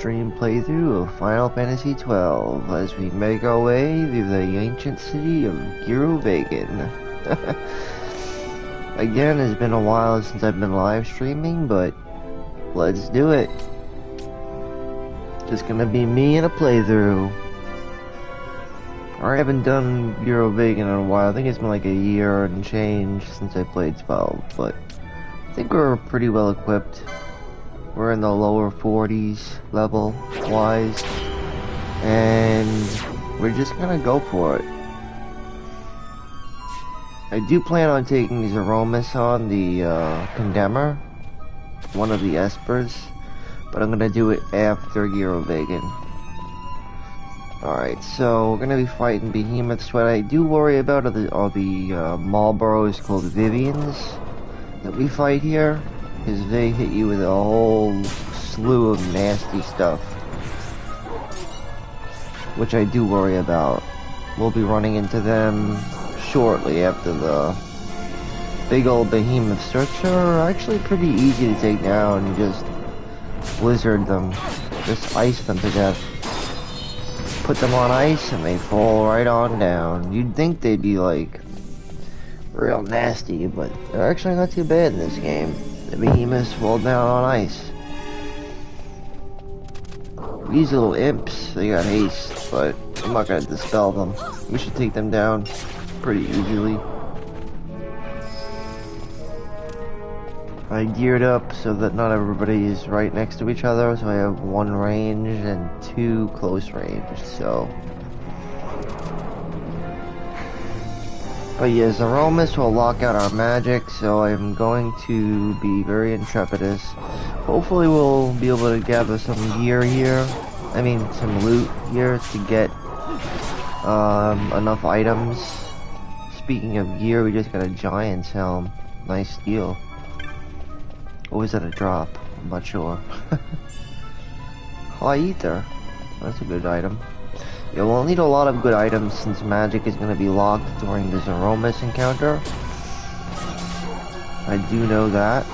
stream playthrough of Final Fantasy XII as we make our way through the ancient city of Vegan. Again, it's been a while since I've been live streaming, but let's do it. Just gonna be me and a playthrough. I haven't done Vegan in a while. I think it's been like a year and change since I played 12, but I think we're pretty well equipped. We're in the lower 40s level wise, and we're just gonna go for it. I do plan on taking Zeromus on, the Condemner, one of the Espers, but I'm gonna do it after Vegan. Alright, so we're gonna be fighting Behemoths. What I do worry about are the Marlboros called Vivians that we fight here, because they hit you with a whole slew of nasty stuff, which I do worry about. We'll be running into them shortly after the big old Behemoths, which are actually pretty easy to take down and just blizzard them, just ice them to death. Put them on ice and they fall right on down. You'd think they'd be like real nasty, but they're actually not too bad in this game. The Behemoths fall down on ice. These little imps, they got haste, but I'm not gonna dispel them. We should take them down pretty easily. I geared up so that not everybody is right next to each other, so I have 1 range and 2 close range, so. But yeah, Zeromus will lock out our magic, so I'm going to be very intrepidous. Hopefully we'll be able to gather some gear here. I mean, some loot here to get enough items. Speaking of gear, we just got a Giant's Helm. Nice deal. Or is that a drop? I'm not sure. High Ether. That's a good item. Yeah, we'll need a lot of good items since magic is going to be locked during the Zeromus encounter. I do know that.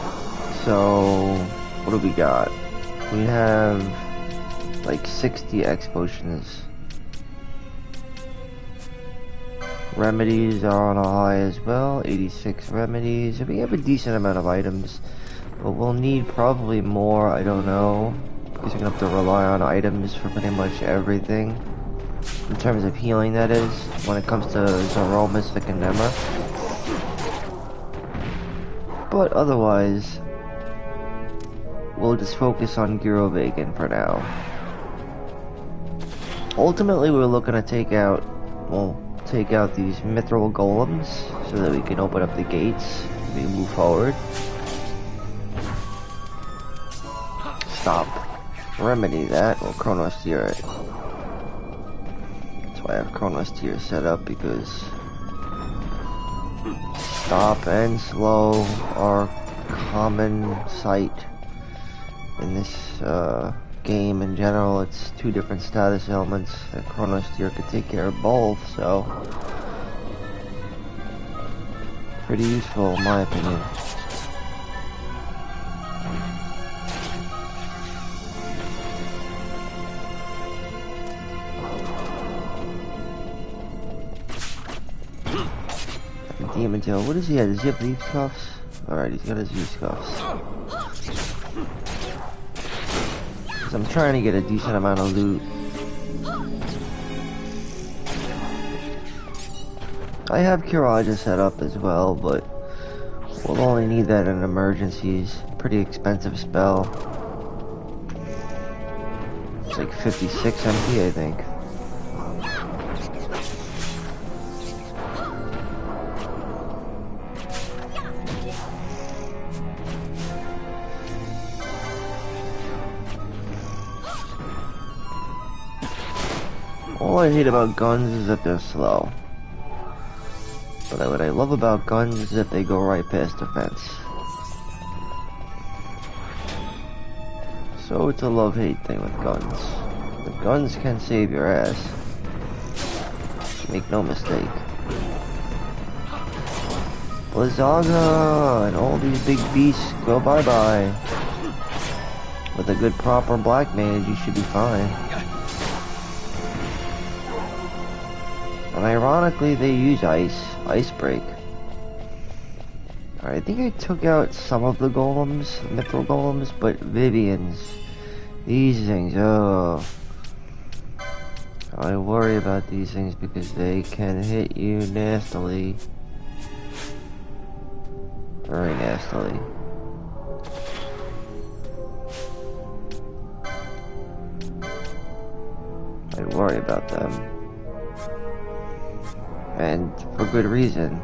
So, what do we got? We have like 60 X potions. Remedies are on a high as well, 86 remedies. We have a decent amount of items, but we'll need probably more, I don't know, because we're gonna have to rely on items for pretty much everything. In terms of healing, that is, when it comes to Zeromus the Condemner. But otherwise, we'll just focus on Vegan for now. Ultimately, we're looking to take out these mithril golems so that we can open up the gates as we move forward. Stop. Remedy that, or Chronos Tier it. That's why I have Chronos Tier set up, because stop and slow are common sight in this game in general. It's 2 different status elements that Chronos Tier could take care of both, so pretty useful in my opinion. Demon Tail, what does he have? Does he have leaf scuffs? Alright, he's got his leaf scuffs. I'm trying to get a decent amount of loot. I have Curaja set up as well, but we'll only need that in emergencies. Pretty expensive spell. It's like 56 MP, I think. All I hate about guns is that they're slow. But what I love about guns is that they go right past defense. So it's a love-hate thing with guns. The guns can save your ass. Make no mistake. Blizzaga and all these big beasts go bye-bye. With a good proper black mage, you should be fine. And ironically, they use ice break. Alright, I think I took out some of the golems, mithril golems, but Vivian's, these things, oh. I worry about these things because they can hit you nastily. Very nastily. I worry about them. And for good reason.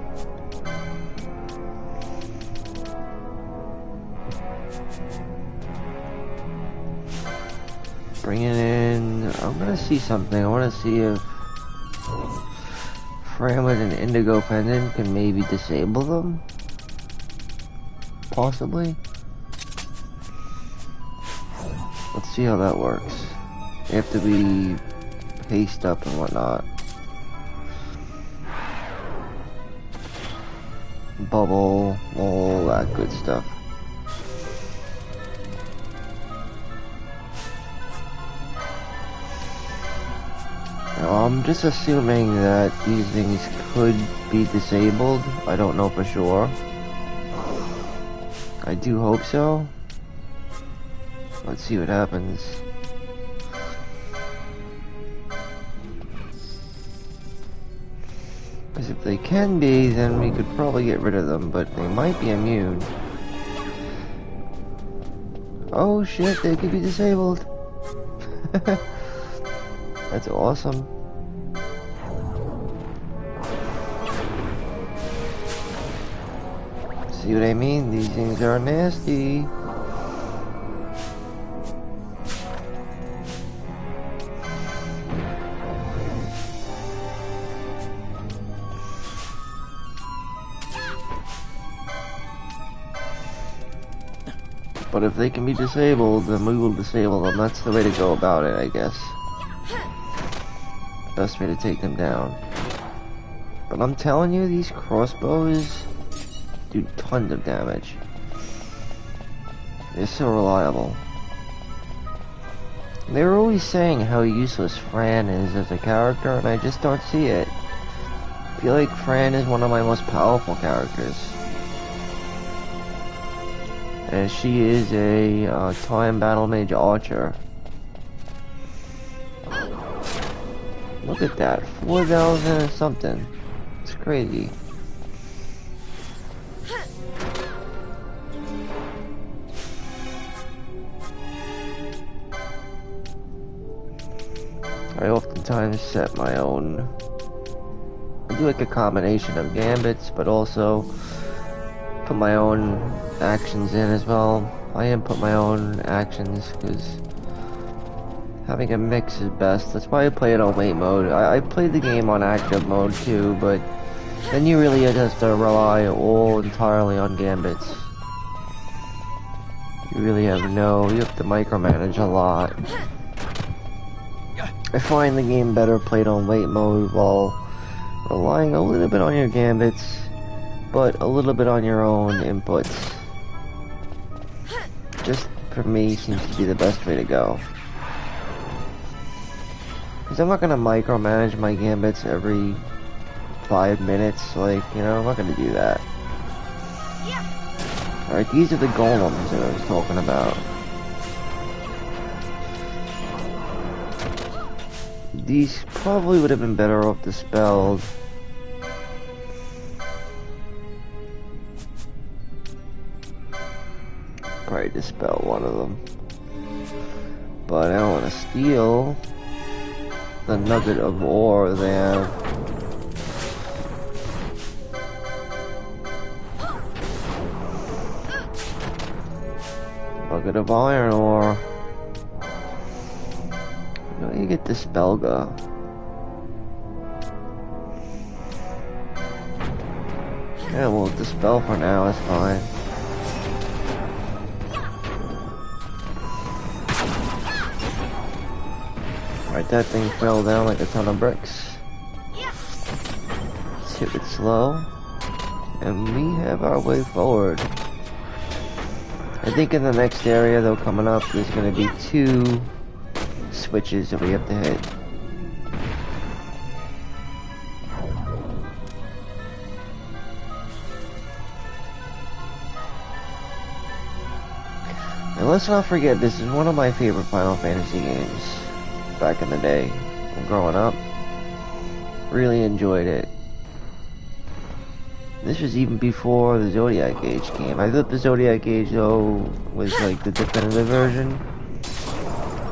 Bring it in. I'm gonna see something. I wanna see if Fran with an indigo pendant can maybe disable them. Possibly. Let's see how that works. They have to be paced up and whatnot. Bubble, all that good stuff. Now, I'm just assuming that these things could be disabled. I don't know for sure. I do hope so. Let's see what happens. Because if they can be, then we could probably get rid of them, but they might be immune. Oh shit, they could be disabled. That's awesome. See what I mean? These things are nasty. But if they can be disabled, then we will disable them. That's the way to go about it, I guess. Best way to take them down. But I'm telling you, these crossbows do tons of damage. They're so reliable. They were always saying how useless Fran is as a character, and I just don't see it. I feel like Fran is one of my most powerful characters. As she is a time battle mage archer. Look at that, 4,000 and something. It's crazy. I oftentimes set my own. I do like a combination of gambits, but also put my own actions in as well. I input my own actions because having a mix is best. That's why I play it on late mode. I played the game on active mode too, but then you really just have to rely all entirely on gambits. You really have you have to micromanage a lot. I find the game better played on late mode while relying a little bit on your gambits, but a little bit on your own inputs. Just for me seems to be the best way to go. Because I'm not going to micromanage my gambits every 5 minutes, like, you know, I'm not going to do that. Alright, these are the golems that I was talking about. These probably would have been better off dispelled. Probably dispel one of them. But I don't want to steal the nugget of ore there. Nugget of iron ore. No, you get Dispelga. Yeah, well, Dispel for now is fine. Alright, that thing fell down like a ton of bricks. Let's hit it slow. And we have our way forward. I think in the next area though coming up there's gonna be 2 switches that we have to hit. And let's not forget, this is one of my favorite Final Fantasy games back in the day. Growing up, really enjoyed it. This was even before the Zodiac Age came. I thought the Zodiac Age though was like the definitive version.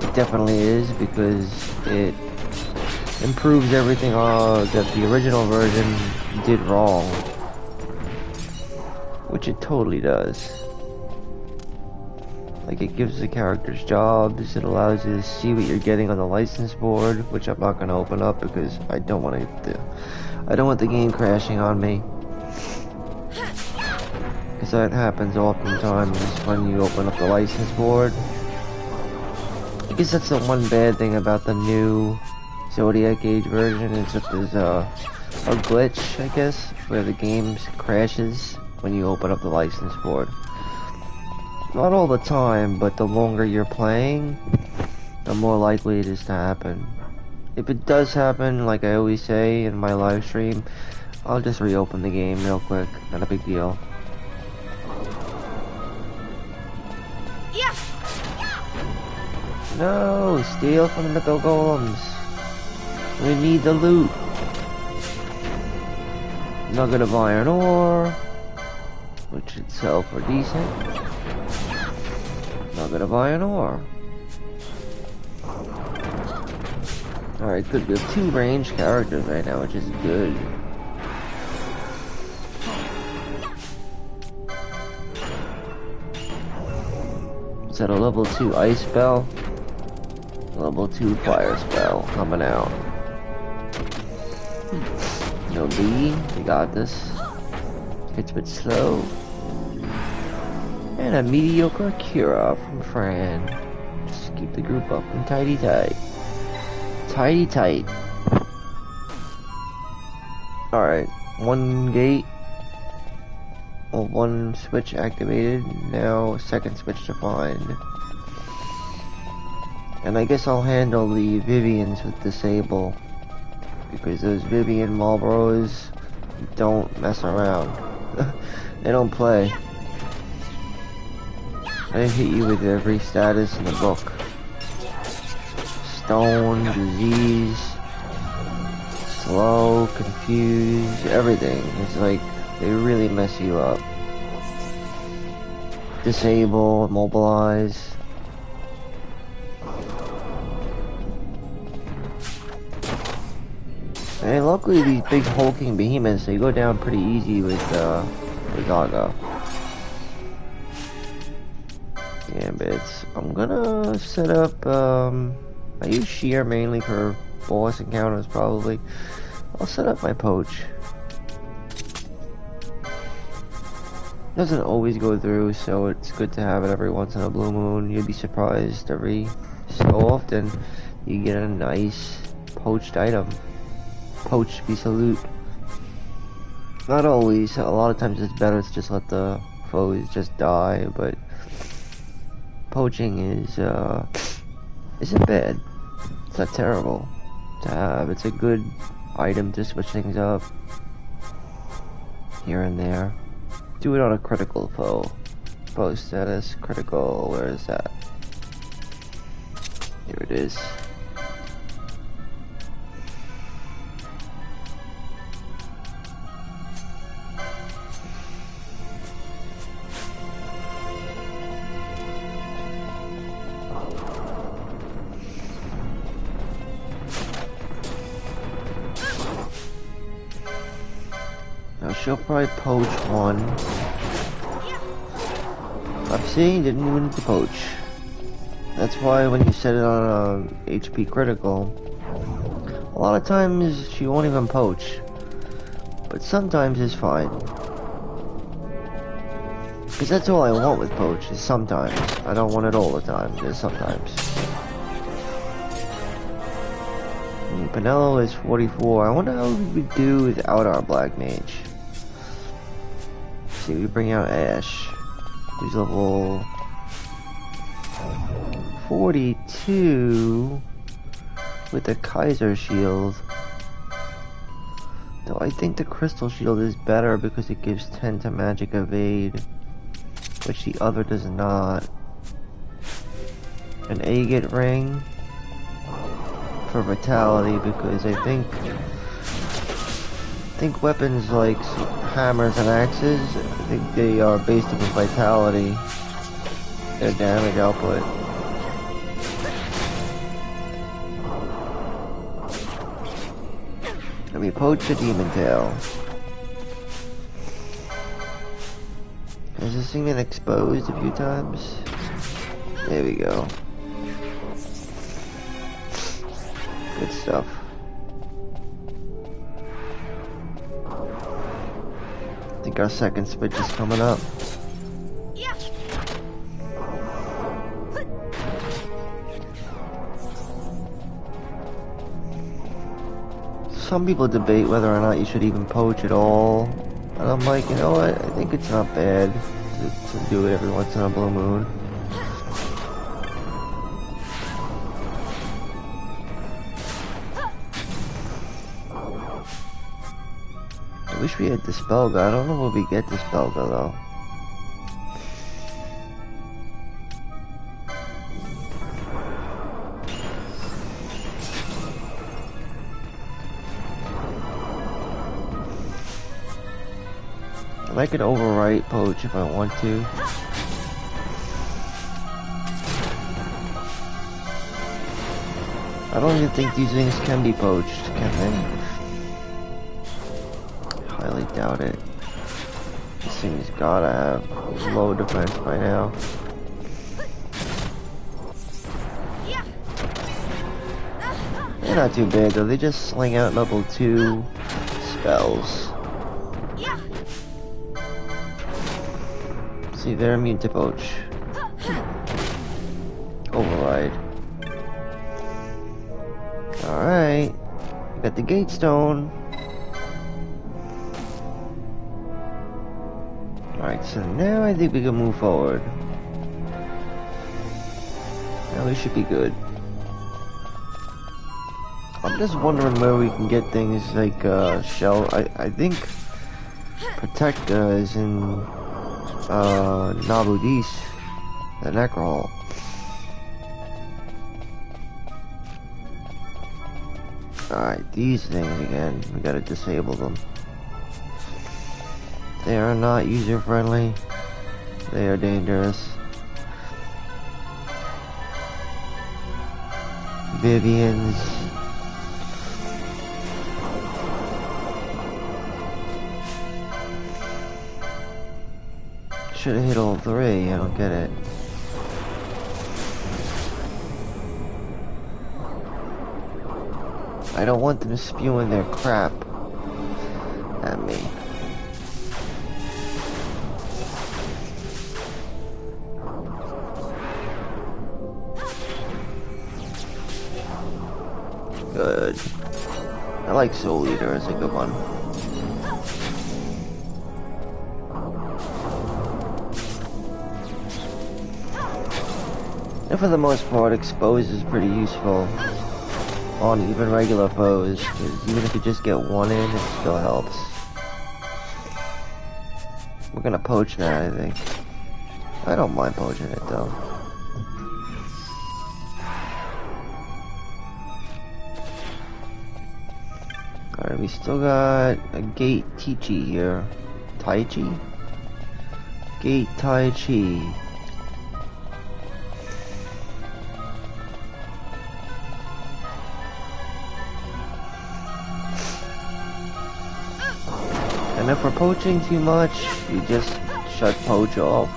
It definitely is, because it improves everything that the original version did wrong, which it totally does. Like, it gives the characters jobs, it allows you to see what you're getting on the license board, which I'm not going to open up because I don't want the game crashing on me. Because that happens oftentimes when you open up the license board. I guess that's the one bad thing about the new Zodiac Age version, is that there's a glitch, I guess, where the game crashes when you open up the license board. Not all the time, but the longer you're playing, the more likely it is to happen. If it does happen, like I always say in my live stream, I'll just reopen the game real quick. Not a big deal. No, steal from the metal golems. We need the loot. Nugget of iron ore, which itself are decent. Nugget of iron ore. Alright, good. We have 2 ranged characters right now, which is good. Is that a level 2 ice spell? Level 2 fire spell coming out. No B, we got this. It's a bit slow. And a mediocre Kira from Fran. Just keep the group up and tidy tight. Tidy tight. Alright, 1 gate. Well, 1 switch activated. Now, 2nd switch to find. And I guess I'll handle the Vivians with disable. Because those Vivian Marlboros don't mess around. They don't play. I hit you with every status in the book. Stone, disease, slow, confused, everything. It's like, they really mess you up. Disable, immobilize. And luckily these big hulking behemoths, they go down pretty easy with Gaga. Gambits. I'm gonna set up, I use shear mainly for boss encounters probably. I'll set up my poach. Doesn't always go through, so it's good to have it every once in a blue moon. You'd be surprised every so often you get a nice poached item. Poached piece of loot. Not always, a lot of times it's better to just let the foes just die, but poaching isn't bad. It's not terrible to have. It's a good item to switch things up here and there. Do it on a critical foe. Foe status, critical, where is that? Here it is. She'll probably poach 1. I'm saying didn't even need to poach. That's why when you set it on HP critical, a lot of times she won't even poach. But sometimes it's fine. Because that's all I want with poach, is sometimes. I don't want it all the time, just sometimes. And Pinello is 44. I wonder how we would do without our Black Mage. See, we bring out Ash. He's level 42 with the Kaiser shield. Though I think the crystal shield is better because it gives 10 to magic evade, which the other does not. An agate ring for vitality because I think weapons like hammers and axes, I think they are based on vitality, their damage output. Let me poach a demon tail. Has this thing been exposed a few times? There we go. Good stuff. I think our second switch is coming up. Some people debate whether or not you should even poach at all. And I'm like, you know what? I think it's not bad to do it every once in a blue moon. I wish we had Dispelga. I don't know where we get Dispelga though. I could overwrite poach if I want to. I don't even think these things can be poached, can they? Highly doubt it. This thing's gotta have low defense by now. They're not too bad though, they just sling out level 2 spells. See, they're immune to poach. Override. Alright. We got the gate stone. Alright, so now I think we can move forward. Now we should be good. I'm just wondering where we can get things like shell. I think Protecta is in Nabudis, the Necrohol. Alright, these things again, we gotta disable them. They are not user friendly. They are dangerous. Vivians. Should have hit all 3, I don't get it. I don't want them spewing their crap at me. Good. I like Soul Eater, it's a good one. And for the most part, Expose is pretty useful on even regular foes, because even if you just get one in, it still helps. We're gonna poach now, I think. I don't mind poaching it though. Alright, we still got a Gate Tichi here. Taichi? Gate Taichi. And if we're poaching too much, we just shut poach off.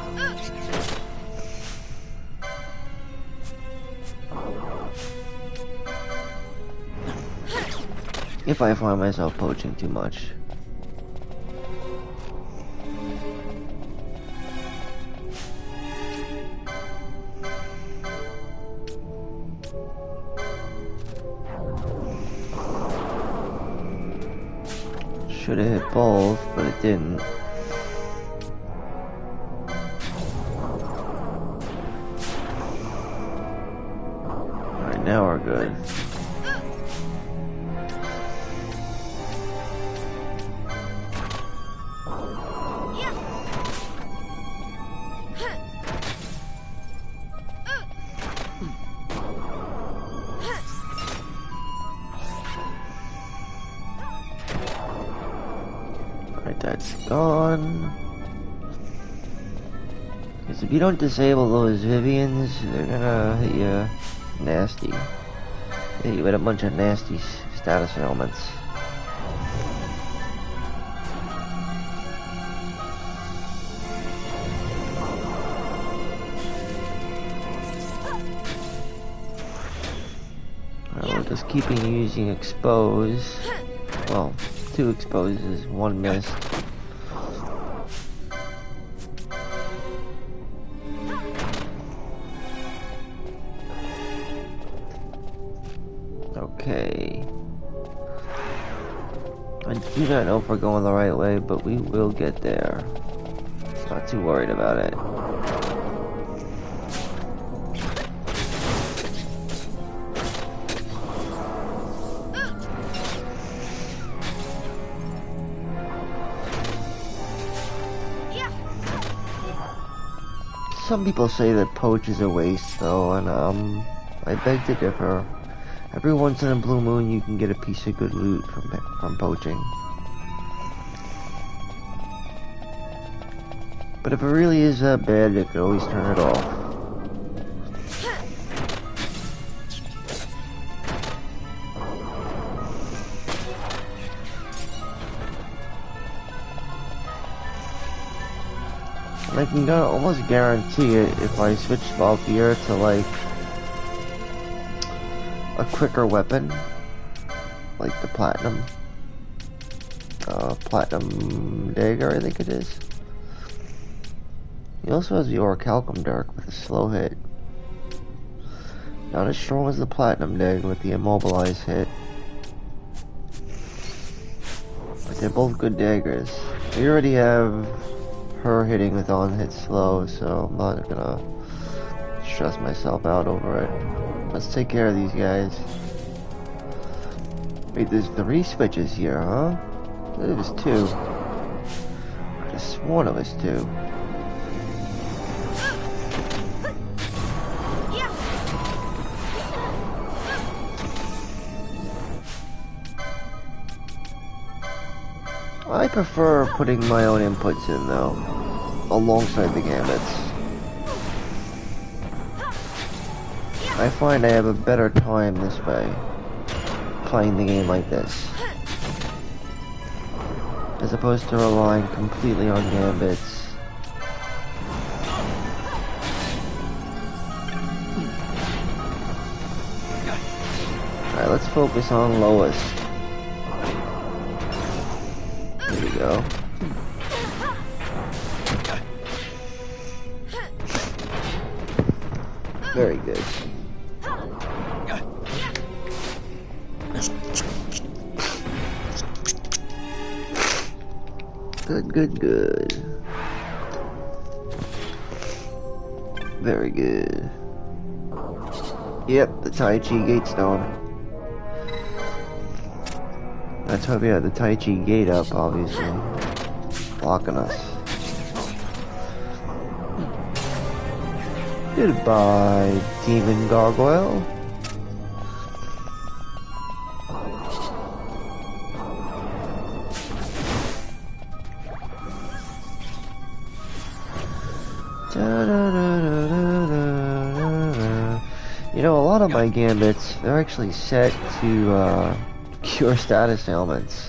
If I find myself poaching too much. Should have hit both, but it didn't. Alright, that's gone. Because if you don't disable those Vivians, they're gonna hit you nasty. Hit you with a bunch of nasty status ailments. We're just keeping using expose. Well, 2 exposes, 1 missed. Okay. I do not know if we're going the right way, but we will get there. Not too worried about it. Some people say that poach is a waste, though, and I beg to differ. Every once in a blue moon, you can get a piece of good loot from poaching. But if it really is that bad, you can always turn it off. I can almost guarantee it if I switch Valkyr to like a quicker weapon, like the platinum dagger, I think it is. He also has the orichalcum dirk with a slow hit. Not as strong as the platinum dagger with the immobilized hit, but they're both good daggers. We already have her hitting with on hit slow, so I'm not gonna stress myself out over it. Let's take care of these guys. Wait, there's 3 switches here, huh? There's 2. I could have sworn it was 2. I prefer putting my own inputs in, though, alongside the gambits. I find I have a better time this way, playing the game like this, as opposed to relying completely on gambits. Alright, let's focus on lowest. There we go. Very good. Good. Very good. Yep, the Tai Chi gate stone. That's why we have the Tai Chi gate up, obviously. Blocking us. Goodbye, Demon Gargoyle. You know, a lot of my gambits, they're actually set to cure status ailments,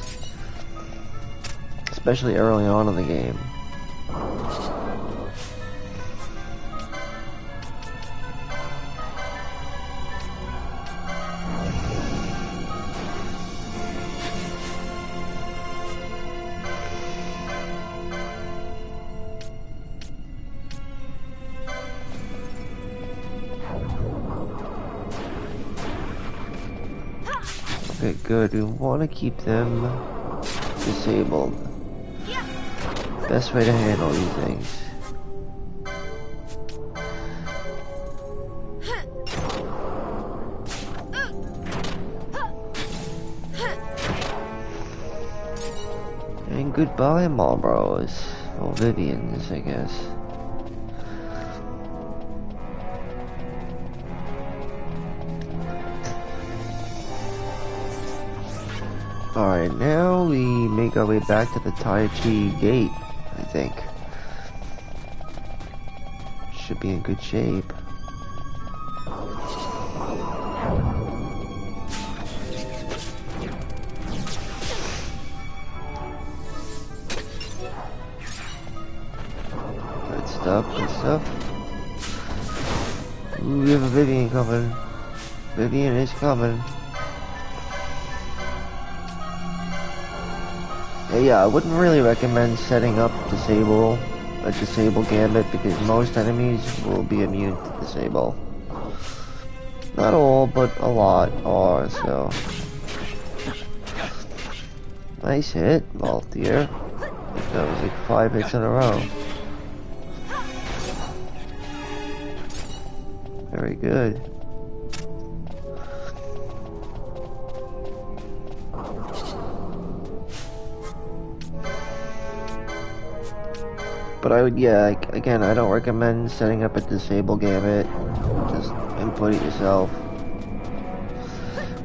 especially early on in the game. Okay, good. We want to keep them disabled. Best way to handle these things. some goodbye Marlboros. Or Vivians, I guess. Alright, now we make our way back to the Tai Chi gate, I think. Should be in good shape. Good stuff, good stuff. Ooh, we have a Vivian coming. Vivian is coming. Yeah, I wouldn't really recommend setting up a disable gambit because most enemies will be immune to disable. Not all, but a lot are, so. Nice hit, Malthier. That was like 5 hits in a row. Very good. But I would, yeah, again, I don't recommend setting up a disable gambit. Just input it yourself.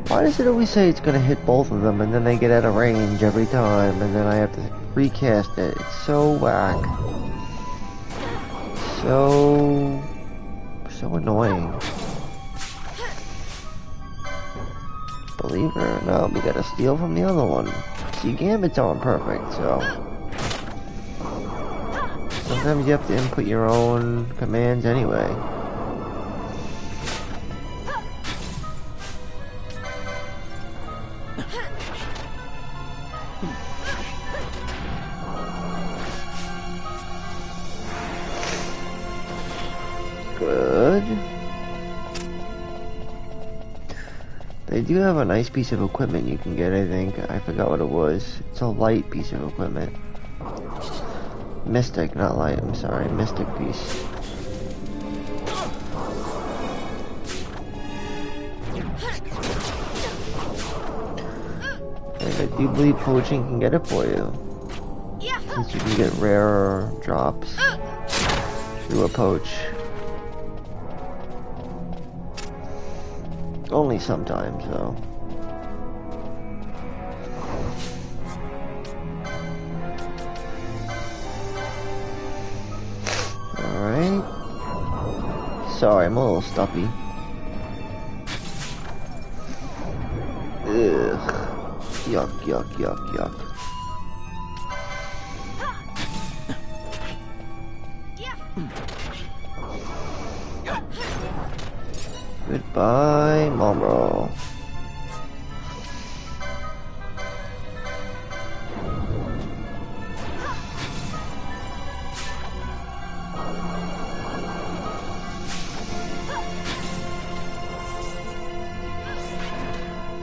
Why does it always say it's gonna hit both of them and then they get out of range every time and then I have to recast it? It's so whack. So annoying. Believe it or not, we gotta steal from the other one. See, gambits aren't perfect, so. Sometimes you have to input your own commands anyway. Good. They do have a nice piece of equipment you can get, I think. I forgot what it was. It's a light piece of equipment. Mystic, not light, I'm sorry. Mystic piece. And I do believe poaching can get it for you. Since you can get rarer drops through a poach. Only sometimes, though. Alright. Sorry, I'm a little stuffy. Ugh. Yuck, yuck, yuck, yuck. Goodbye, Momro.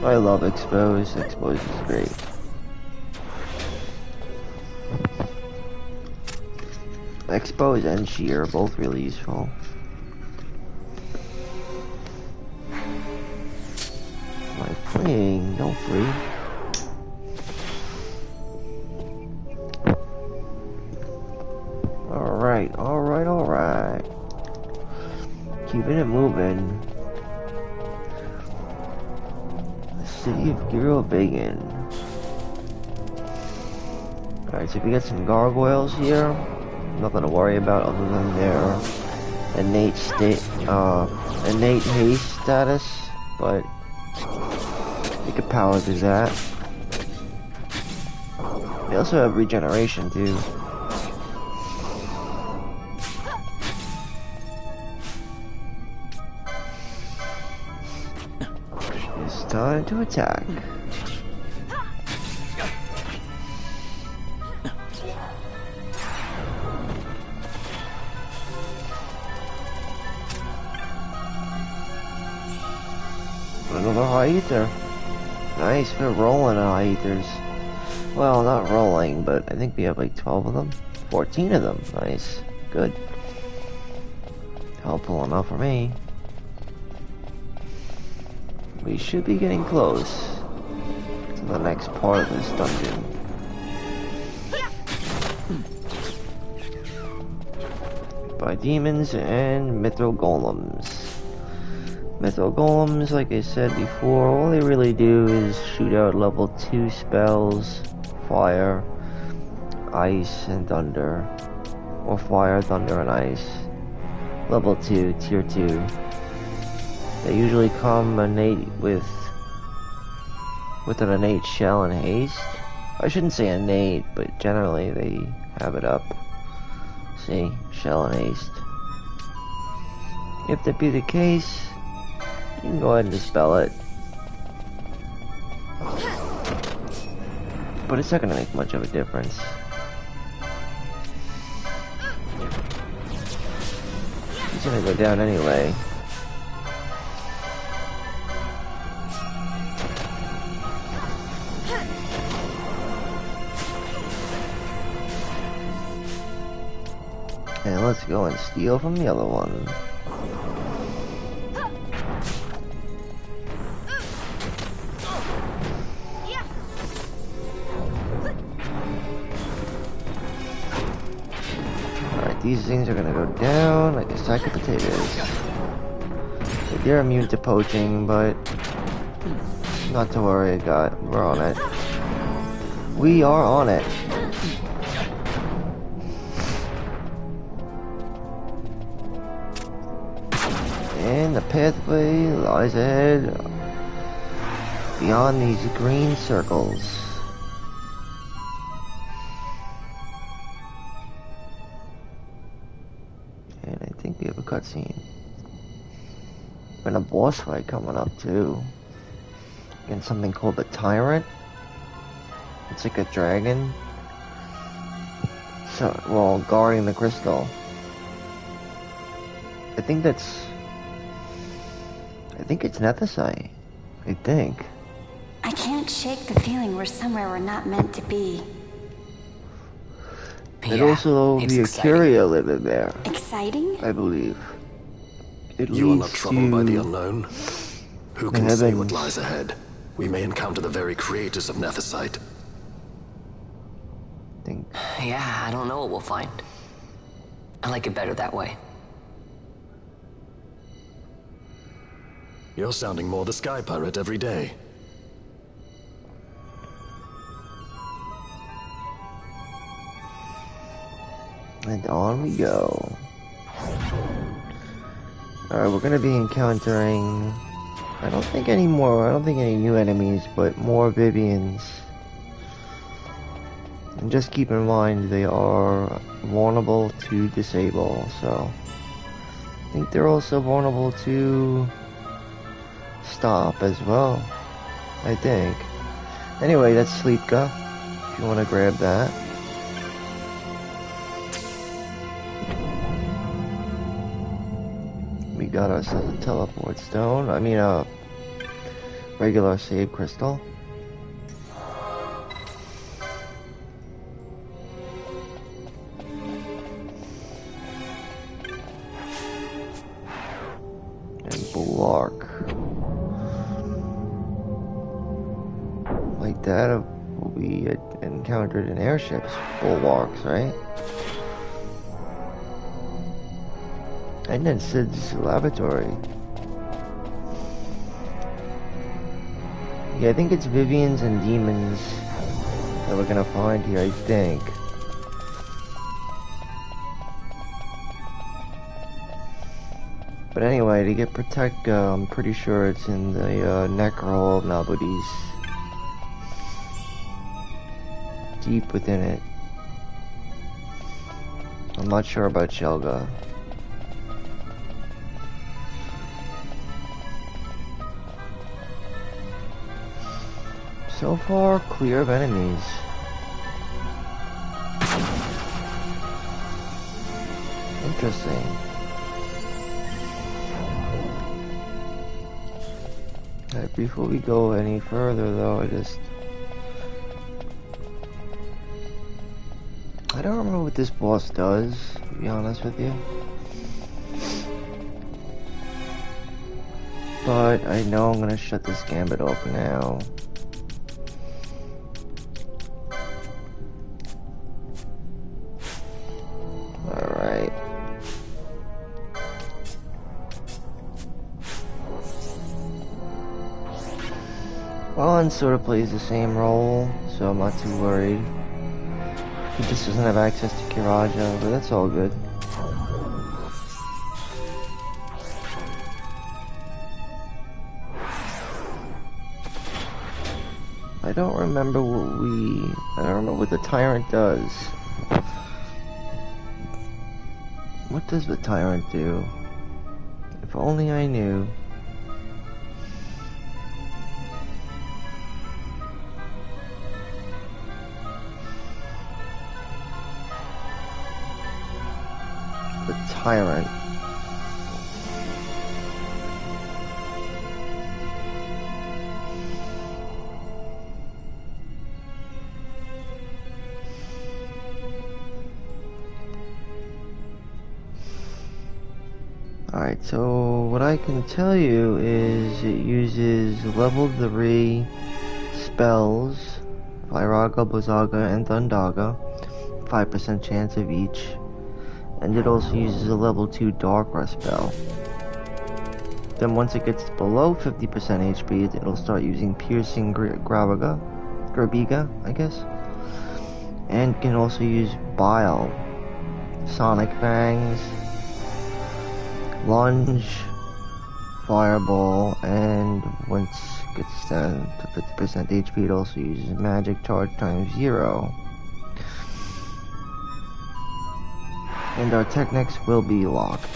I love Expose. Expose is great. Expose and Shear are both really useful. Am I fleeing? Don't flee. Alright, alright, alright. Keeping it moving. City of Girobagan. Alright, so we got some gargoyles here. Nothing to worry about other than their innate haste status, but we could power through that. They also have regeneration too. It's time to attack. Another high ether. Nice, we're rolling on high ethers. Well, not rolling, but I think we have like 12 of them. 14 of them. Nice. Good. Helpful enough for me. We should be getting close to the next part of this dungeon. by demons and mytho golems. Mytho golems, like I said before, all they really do is shoot out level 2 spells, fire, ice, and thunder. Or fire, thunder, and ice. Level 2, tier 2. They usually come innate with an innate shell and haste. I shouldn't say innate, but generally they have it up. See? Shell and haste. If that be the case, you can go ahead and dispel it. But it's not going to make much of a difference. He's going to go down anyway. And let's go and steal from the other one. These things are gonna go down like a sack of potatoes. They're immune to poaching, but not to worry, we're on it. We are on it. And the pathway lies ahead beyond these green circles. And I think we have a cutscene. And a boss fight coming up too. And something called the Tyrant. It's like a dragon. So, well, guarding the crystal. I think it's Nethicite. I think. I can't shake the feeling we're somewhere we're not meant to be. There'd also be a curia living there. Exciting? I believe. You are not troubled by the unknown? Who can say what lies ahead? We may encounter the very creators of Nethicite. Yeah, I don't know what we'll find. I like it better that way. You're sounding more the Sky Pirate every day. And on we go. Alright, we're gonna be encountering... I don't think any new enemies, but more Vivians. And just keep in mind, they are vulnerable to disable, so... I think they're also vulnerable to... stop as well. I think. Anyway, that's Sleepka, if you want to grab that. We got ourselves a teleport stone. I mean, a regular save crystal. And Bulwark. Like that, we had encountered in airships. Bulwarks, right? And then Sid's laboratory. Yeah, I think it's Vivians and demons that we're gonna find here, I think. But anyway, to get Protect, I'm pretty sure it's in the Necro of Nabudis. Deep within it. I'm not sure about Shelga. So far, clear of enemies. Interesting. Alright, before we go any further though, I don't remember what this boss does, to be honest with you. But I know I'm gonna shut this gambit off now. Alright. Ron sort of plays the same role, so I'm not too worried. He just doesn't have access to Kiraja, but that's all good. I don't remember what the Tyrant does. What does the Tyrant do? If only I knew. The Tyrant. Alright, so what I can tell you is it uses level 3 spells, Vairaga, Blizzaga, and Thundaga, 5% chance of each, and it also uses a level 2 Darkra spell. Then once it gets below 50% HP, it'll start using Piercing Graviga, I guess, and can also use Bile, Sonic Fangs, Lunge, Fireball, and once it gets down to 50% HP, it also uses Magic Charge times 0. And our Technics will be locked.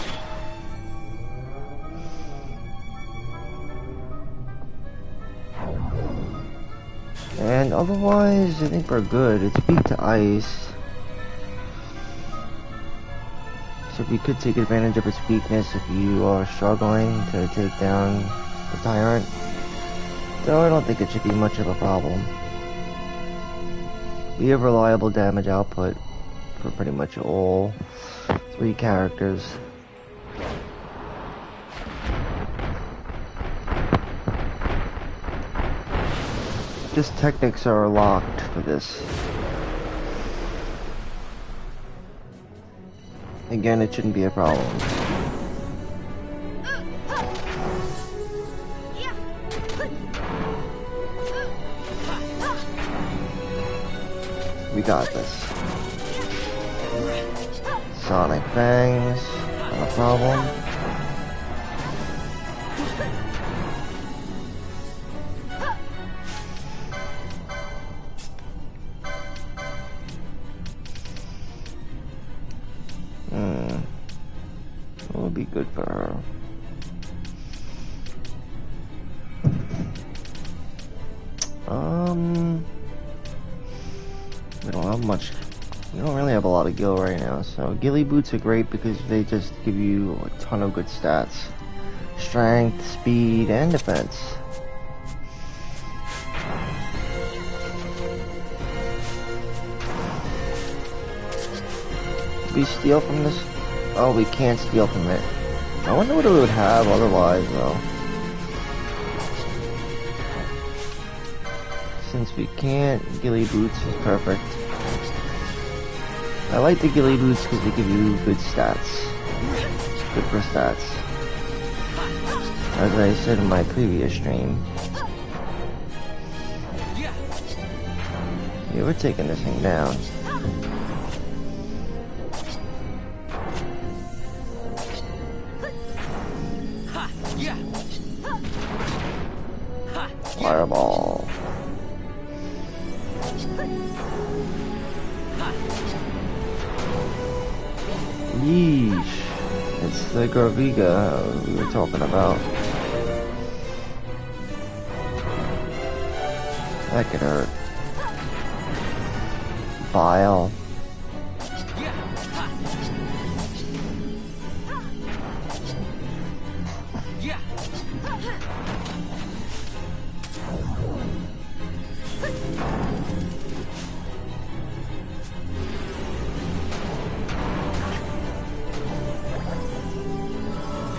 And otherwise, I think we're good. It's weak to Ice. So we could take advantage of its weakness if you are struggling to take down the Tyrant. Though I don't think it should be much of a problem. We have reliable damage output for pretty much all 3 characters. Just Technics are locked for this. Again, it shouldn't be a problem. We got this. Sonic Fangs, not a problem. What would be good for her? We don't have much. We don't really have a lot of gil right now, so ghillie boots are great because they just give you a ton of good stats. Strength, speed, and defense. We steal from this? Oh, we can't steal from it. I wonder what it would have otherwise, though. Since we can't, ghillie boots is perfect. I like the ghillie boots because they give you good stats. Good for stats. As I said in my previous stream. Yeah, we're taking this thing down. Fireball. Yeesh. It's the Graviga we were talking about. That could hurt. Bile.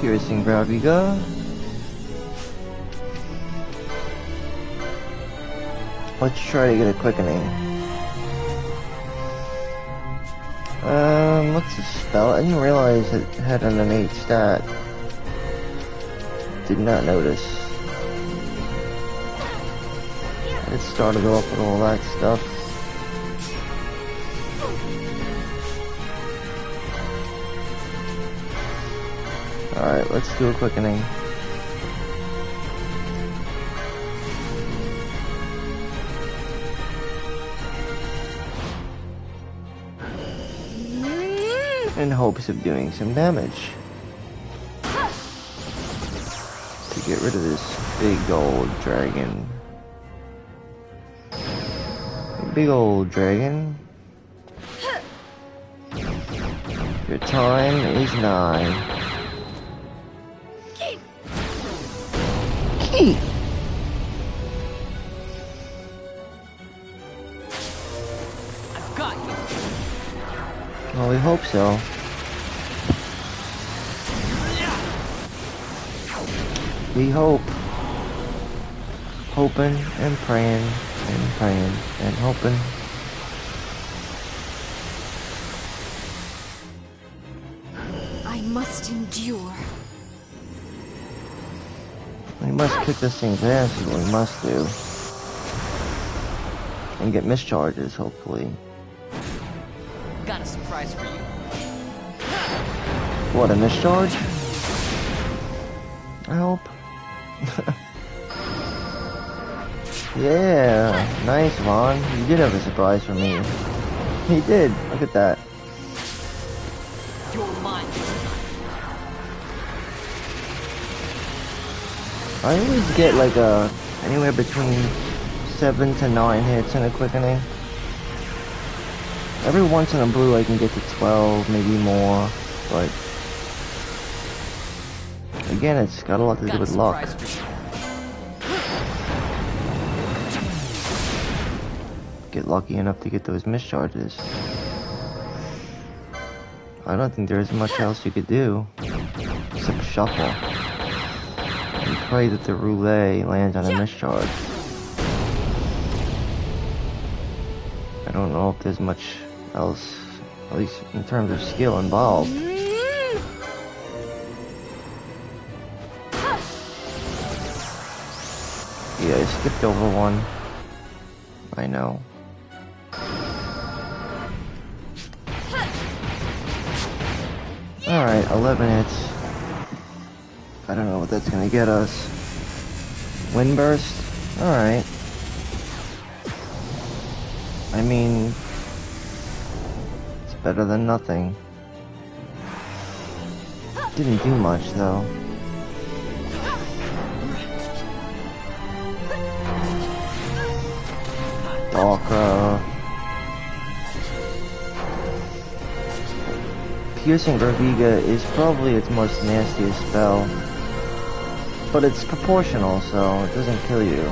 Piercing Graviga. Let's try to get a quickening. What's the spell? I didn't realize it had an innate stat. Did not notice. It started off with all that stuff. Alright, let's do a quickening. In hopes of doing some damage. To get rid of this big old dragon. Big old dragon. Your time is nigh. Keep. I've got you. Well, we hope so. We hope. Hoping and praying and hoping. I must endure. We must kick this thing's ass is what we must do. And get mischarges, hopefully. Got a surprise for you. What, a mischarge? I hope. Yeah, nice, Vaughn. You did have a surprise for me. He did. Look at that. You're mine. I always get like anywhere between 7 to 9 hits in a quickening. Every once in a blue I can get to 12, maybe more, but again, it's got a lot to do with luck. Get lucky enough to get those mischarges. I don't think there's much else you could do except shuffle and pray that the roulette lands on a mischarge. I don't know if there's much else, at least in terms of skill involved. Yeah, I skipped over one. I know. Alright, 11 hits. I don't know what that's gonna get us. Windburst? Alright. I mean, it's better than nothing. Didn't do much though. Darker. Piercing Verviga is probably its most nastiest spell, but it's proportional, so it doesn't kill you.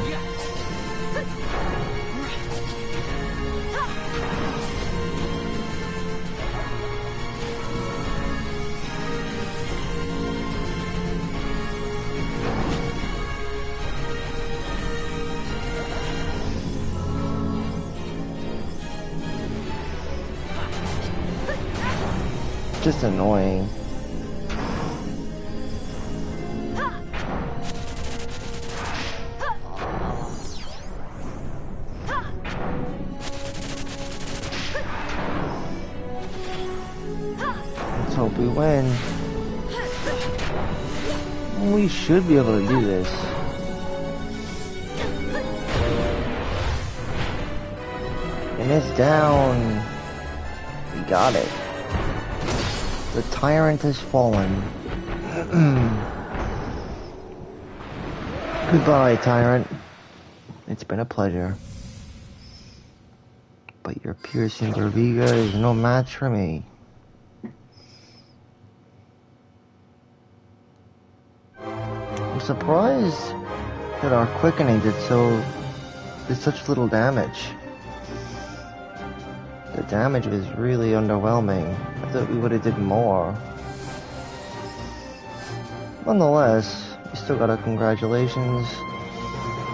Just annoying. Let's hope we win. We should be able to do this. And it's down. We got it. The tyrant has fallen. Goodbye, tyrant. It's been a pleasure. But your piercing Verviga is no match for me. I'm surprised that our quickening did such little damage. The damage was really underwhelming. I thought we would have did more. Nonetheless, we still got our congratulations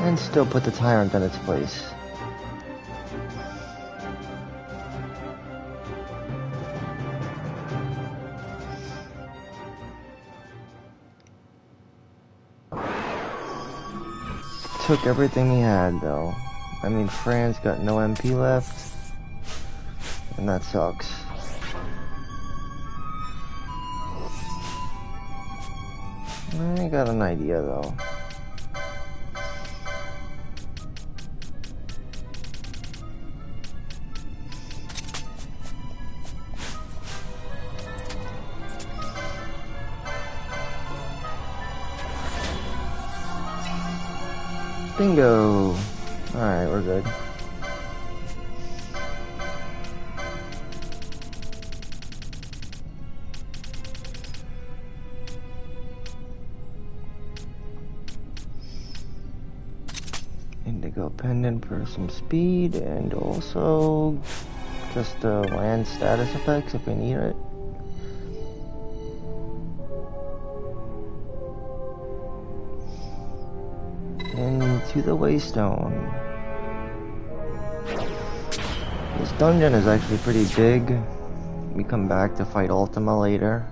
and still put the tyrant in its place. Took everything he had though. I mean, France got no MP left, and that sucks. I got an idea though. Bingo! Alright, we're good. Indigo pendant for some speed, and also just land status effects if we need it. Into the Waystone. This dungeon is actually pretty big. We come back to fight Ultima later.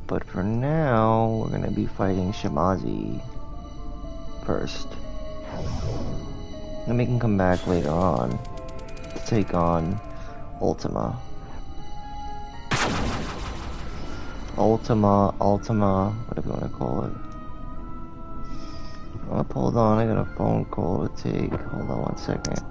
But for now, we're gonna be fighting Shimazi first. Then we can come back later on to take on Ultima. Ultima, whatever you want to call it. Oh, hold on, I got a phone call to take. Hold on 1 second.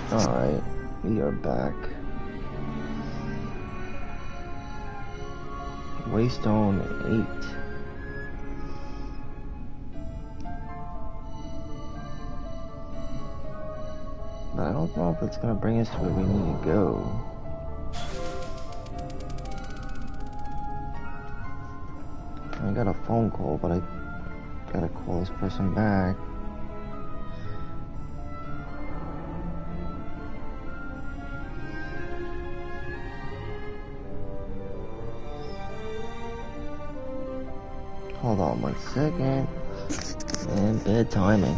Alright, we are back. Waystone 8. But I don't know if it's gonna bring us to where we need to go. I got a phone call, but I gotta call this person back. Hold on 1 second. And bad timing.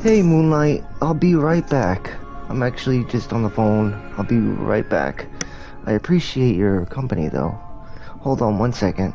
Hey, Moonlight, I'll be right back. I'm actually just on the phone. I'll be right back. I appreciate your company, though. Hold on 1 second.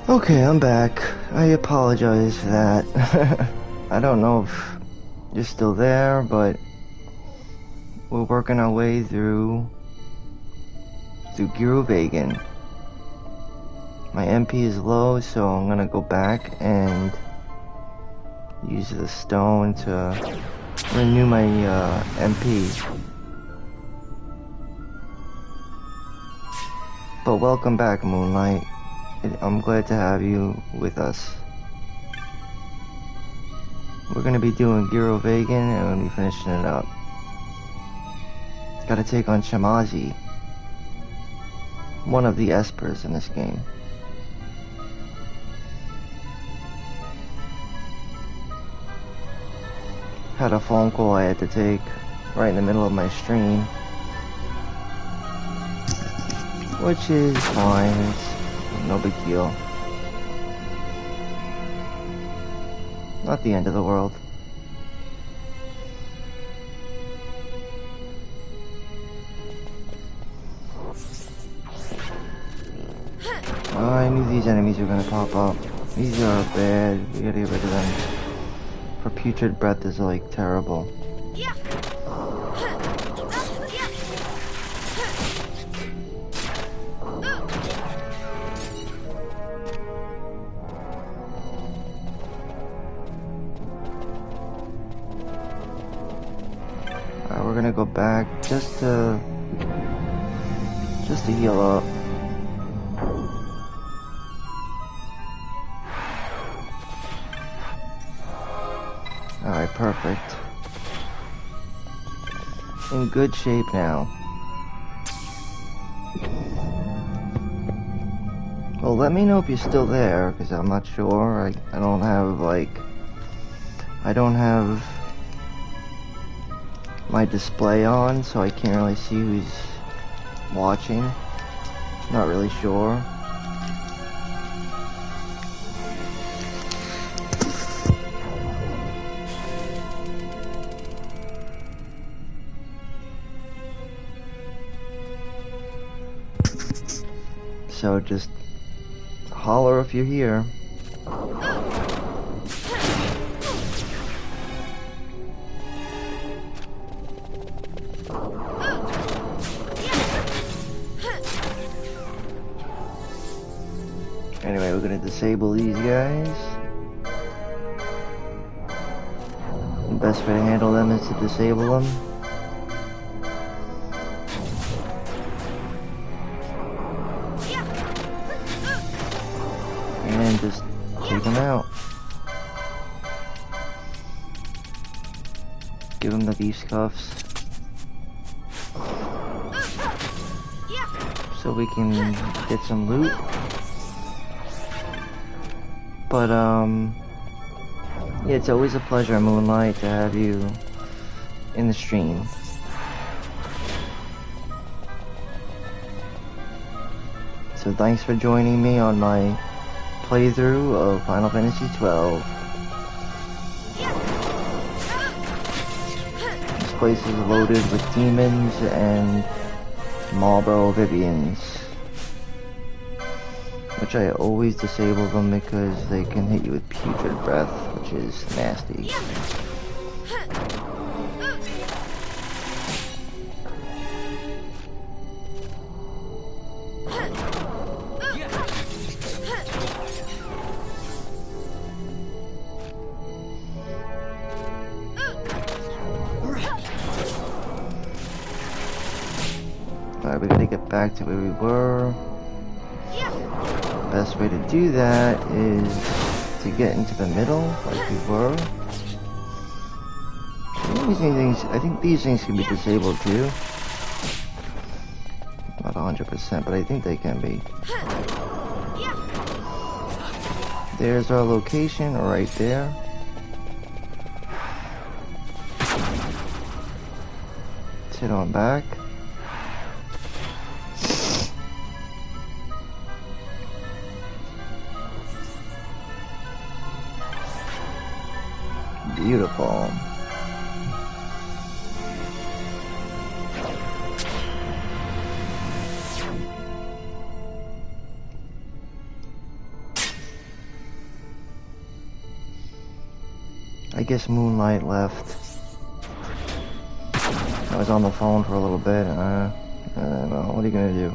Okay, I'm back. I apologize for that. I don't know if you're still there, but we're working our way through Girovagan. My MP is low, so I'm gonna go back and use the stone to renew my MP. But welcome back, Moonlight. I'm glad to have you with us. We're gonna be doing Girovagan and we're gonna be finishing it up. Gotta take on Shamazi, one of the Espers in this game. Had a phone call I had to take right in the middle of my stream, which is fine, it's no big deal. Not the end of the world. I knew these enemies were gonna pop up. These are bad, we gotta get rid of them. For putrid breath is like terrible. We're gonna go back just to heal up. Alright, perfect. In good shape now. Well, let me know if you're still there, because I'm not sure. I don't have, like... I don't have my display on, so I can't really see who's watching. Not really sure. So just holler if you're here. Anyway, we're gonna disable these guys. The best way to handle them is to disable them. And just take them out. Give them the beast cuffs. So we can get some loot. But, yeah, it's always a pleasure, Moonlight, to have you in the stream. So thanks for joining me on my playthrough of Final Fantasy XII. This place is loaded with demons and Marlboro Vivians, which I always disable them because they can hit you with putrid breath, which is nasty. Alright, we gotta get back to where we were. Best way to do that is to get into the middle, like we were. I think these things can be disabled too. Not 100%, but I think they can be. There's our location, right there. Let's head on back. Beautiful. guess Moonlight left. I was on the phone for a little bit. Well, what are you gonna do?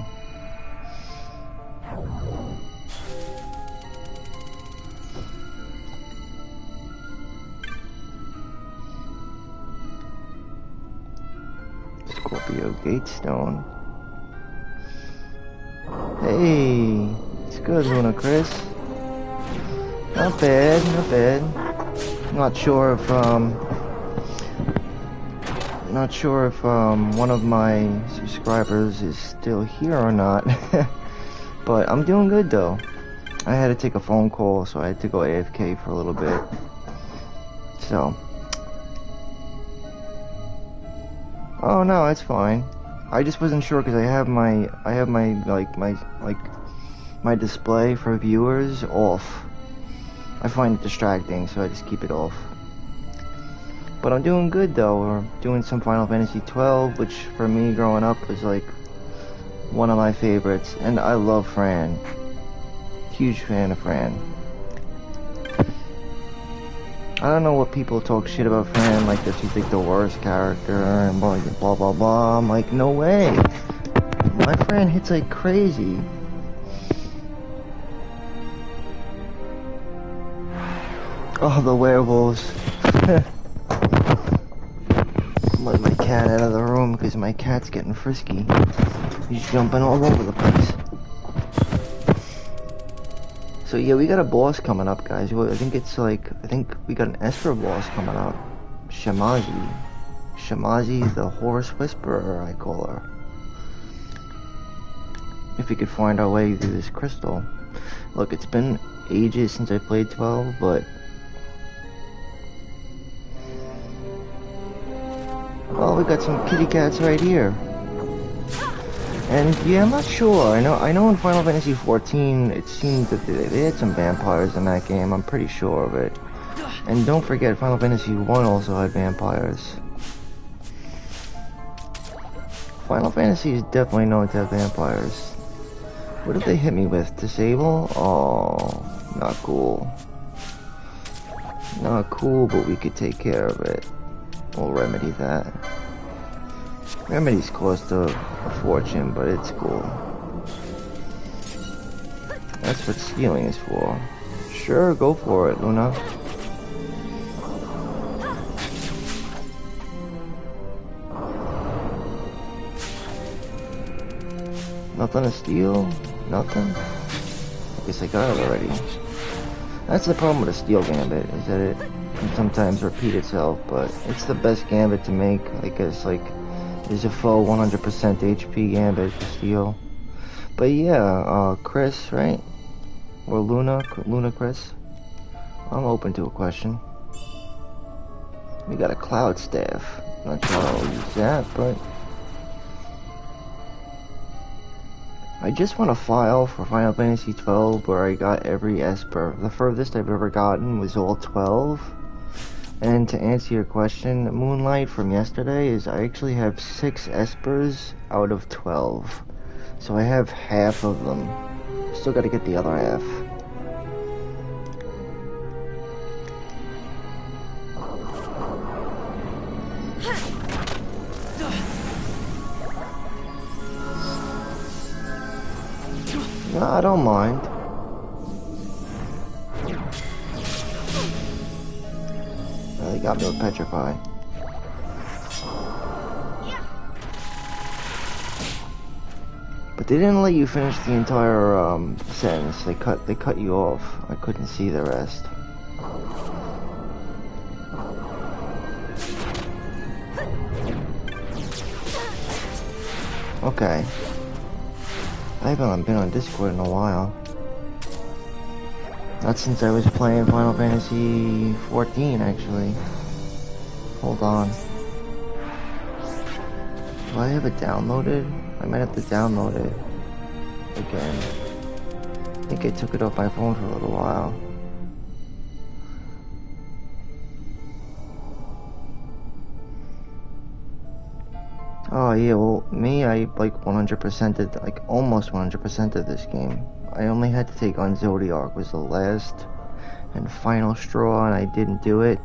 Scorpio Gatestone. Hey, it's good, Luna Chris. Not bad, not bad. Not sure if one of my subscribers is still here or not. But I'm doing good though. I had to take a phone call, so I had to go AFK for a little bit. So. Oh no, it's fine. I just wasn't sure because I have my display for viewers off. I find it distracting, so I just keep it off. But I'm doing good though. We're doing some Final Fantasy XII, which for me growing up was like one of my favorites, and I love Fran. Huge fan of Fran. I don't know what people talk shit about Fran, like that she's like the worst character and blah blah blah. I'm like, no way. My Fran hits like crazy. Oh, the werewolves. Let my cat out of the room because my cat's getting frisky. He's jumping all over the place. So yeah, we got a boss coming up, guys. I think we got an Esper boss coming up. Shamazi. Shamazi, the Horse Whisperer, I call her. If we could find our way through this crystal. Look, it's been ages since I played 12, but... Well, we got some kitty cats right here. And yeah, I'm not sure. I know in Final Fantasy XIV, it seemed that they had some vampires in that game. I'm pretty sure of it. And don't forget, Final Fantasy I also had vampires. Final Fantasy is definitely known to have vampires. What did they hit me with? Disable? Oh, not cool. Not cool, but we could take care of it. We'll remedy that. Remedies cost a fortune, but it's cool. That's what stealing is for. Sure, go for it, Luna. Nothing to steal? Nothing? I guess I got it already. That's the problem with a steal gambit, is that it can sometimes repeat itself, but it's the best gambit to make. I guess, like, there's a full 100% HP gambit to steal. But yeah, Chris, right? Or Luna Chris? I'm open to a question. We got a cloud staff. Not sure how I'll use that, but... I just want a file for Final Fantasy XII where I got every Esper. The furthest I've ever gotten was all 12. And to answer your question, Moonlight from yesterday is I actually have 6 Espers out of 12. So I have half of them. Still gotta get the other half. No, I don't mind. They got me with Petrify. But they didn't let you finish the entire sentence. They cut you off. I couldn't see the rest. Okay. I haven't been on Discord in a while. Not since I was playing Final Fantasy XIV, actually. Hold on. Do I have it downloaded? I might have to download it again. I think I took it off my phone for a little while. Oh yeah, well, me, I like 100%ed, like almost 100%ed this game. I only had to take on Zodiac was the last and final straw, and I didn't do it.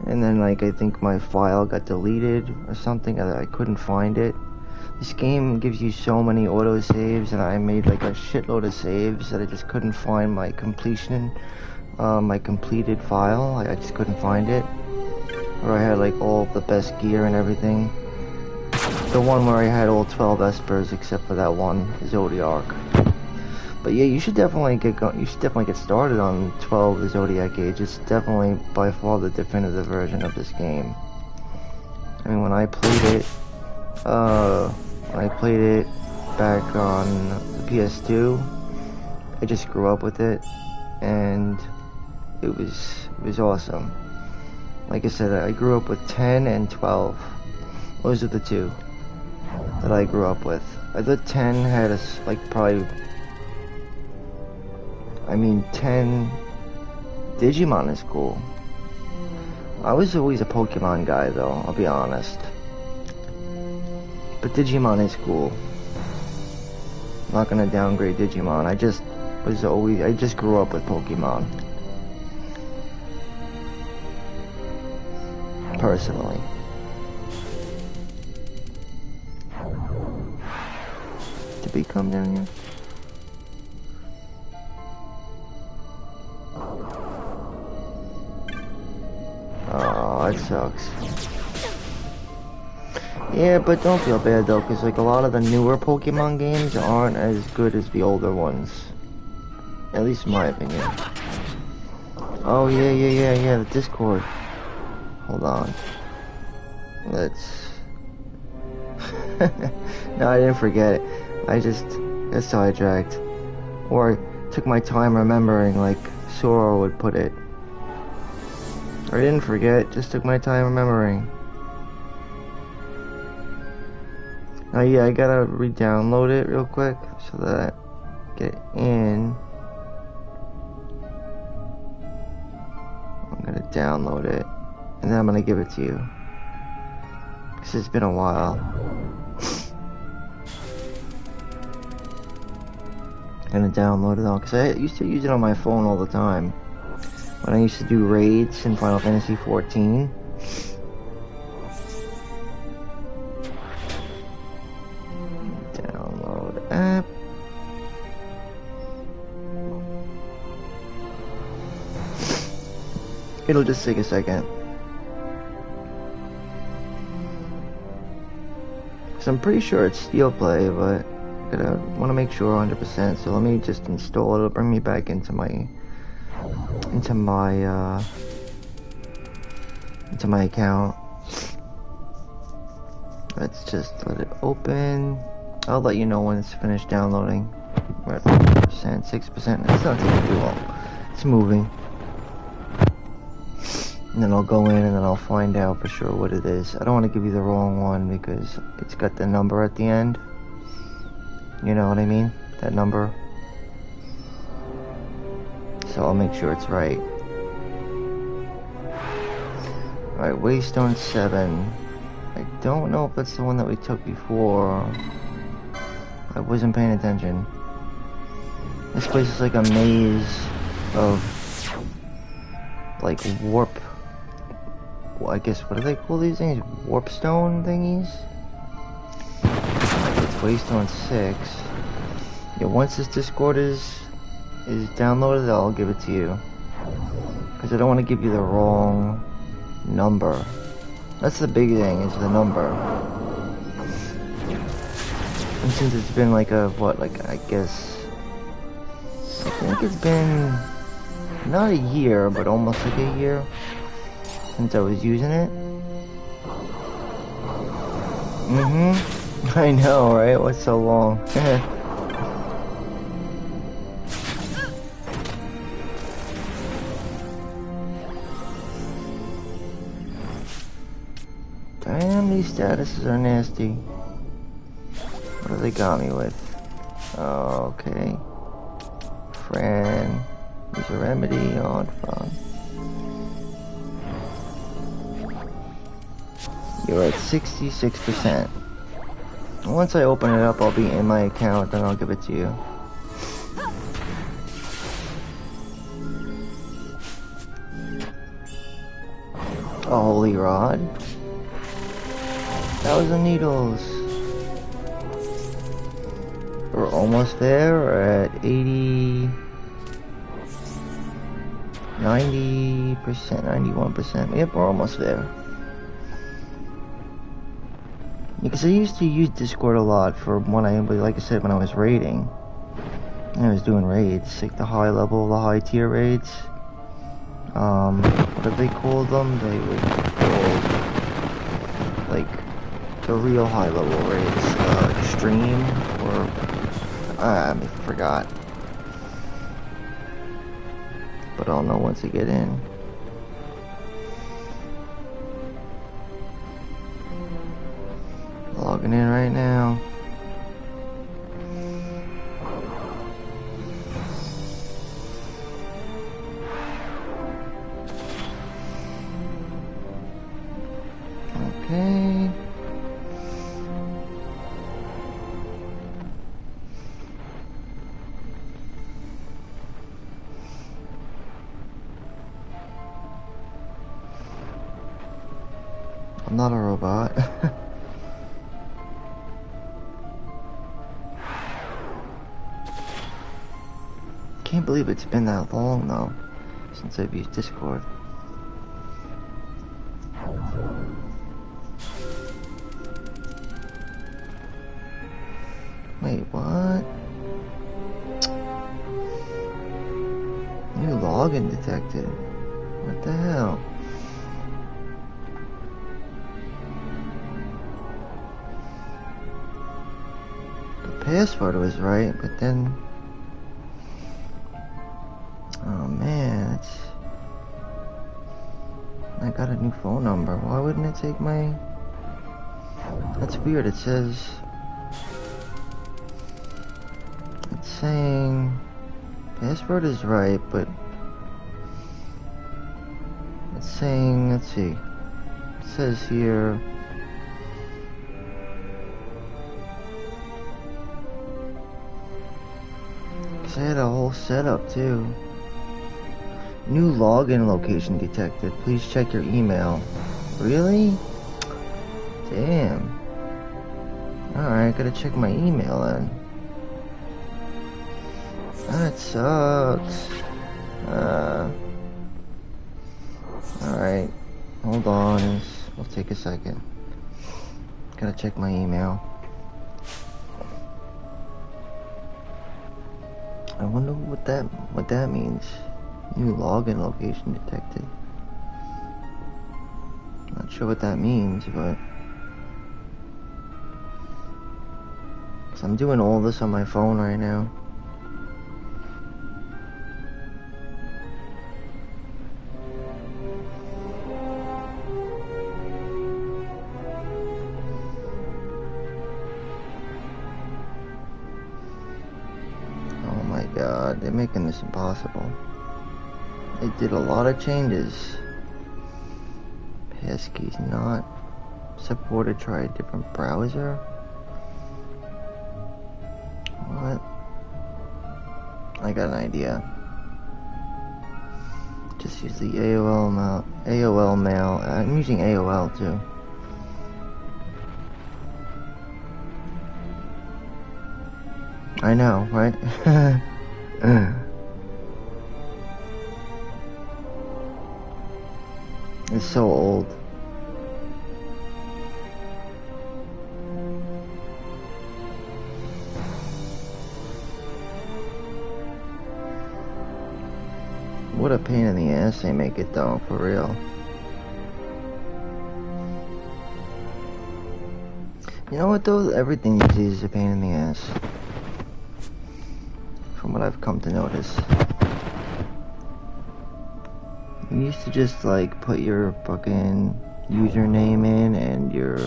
And then, like, I think my file got deleted or something. I couldn't find it. This game gives you so many autosaves, and I made like a shitload of saves that I just couldn't find my completed file. I just couldn't find it. Where I had like all the best gear and everything. The one where I had all 12 espers except for that one Zodiac. But yeah, you should definitely get started on 12 the Zodiac Age. It's definitely by far the definitive version of this game. I mean, when I played it back on the PS2, I just grew up with it, and it was awesome. Like I said, I grew up with 10 and 12. Those are the two that I grew up with. I thought 10 had probably, I mean, 10 Digimon is cool. I was always a Pokemon guy though, I'll be honest. But Digimon is cool. I'm not gonna downgrade Digimon. I just grew up with Pokemon. Personally. Did we come down here? Oh, that sucks. Yeah, but don't feel bad though, because like a lot of the newer Pokemon games aren't as good as the older ones. At least in my opinion. Oh yeah, the Discord. Hold on. Let's... No, I didn't forget it. I just got sidetracked. Or I took my time remembering, like Sora would put it. Or I didn't forget, just took my time remembering. Oh yeah, I gotta re-download it real quick so that I get in. I'm gonna download it and then I'm gonna give it to you. Cause it's been a while. I'm gonna download it all cause I used to use it on my phone all the time. When I used to do raids in Final Fantasy XIV. App. It'll just take a second. So I'm pretty sure it's STEELEPLAY, but I want to make sure 100%. So let me just install it. It'll bring me back into my account. Let's just let it open. I'll let you know when it's finished downloading. We're at 5%, 6%. It's not taking too long. It's moving. And then I'll go in and then I'll find out for sure what it is. I don't want to give you the wrong one because it's got the number at the end. You know what I mean? That number. So I'll make sure it's right. Alright, Waystone 7. I don't know if that's the one that we took before. I wasn't paying attention. This place is like a maze of like warp. Well, I guess what do they call these things? Warp stone thingies? It's Waystone 6. Yeah, once this Discord is downloaded, I'll give it to you. Because I don't want to give you the wrong number. That's the big thing, is the number. And since it's been like I think it's been not a year, but almost like a year since I was using it. I know, right? What's so long? Damn, these statuses are nasty. What do they got me with? Oh, okay. Fran. Use a remedy on fun. You're at 66%. Once I open it up, I'll be in my account, then I'll give it to you. A holy rod. 1,000 needles. We're almost there. We're at 80, 90%, 91%. Yep, we're almost there. Because I used to use Discord a lot for when like I said, when I was raiding. I was doing raids, like the high level, the high tier raids. What did they call them? They would call, like, the real high level raids, extreme, or, I forgot. But I'll know once I get in. Logging in right now. Okay. I'm not a robot. Can't believe it's been that long though since I've used Discord. Wait, what? New login detected. What the hell? The password was right, but then... Oh man, I got a new phone number. Why wouldn't it take my... That's weird, it says... It's saying... Password is right, but... It's saying, let's see. It says here... Because I had a whole setup too. New login location detected. Please check your email. Really? Damn. Alright, gotta check my email then. That sucks. Alright. Hold on. It'll take a second. Gotta check my email. I wonder what that means. New login location detected. Not sure what that means, but... So I'm doing all this on my phone right now. Oh my god, they're making this impossible. They did a lot of changes. Passkeys not supported. Try a different browser. What? I got an idea. Just use the AOL mail. I'm using AOL too. I know, right? It's so old. What a pain in the ass they make it though, for real. You know what though? Everything these days is a pain in the ass. From what I've come to notice. You used to just like put your fucking username in and your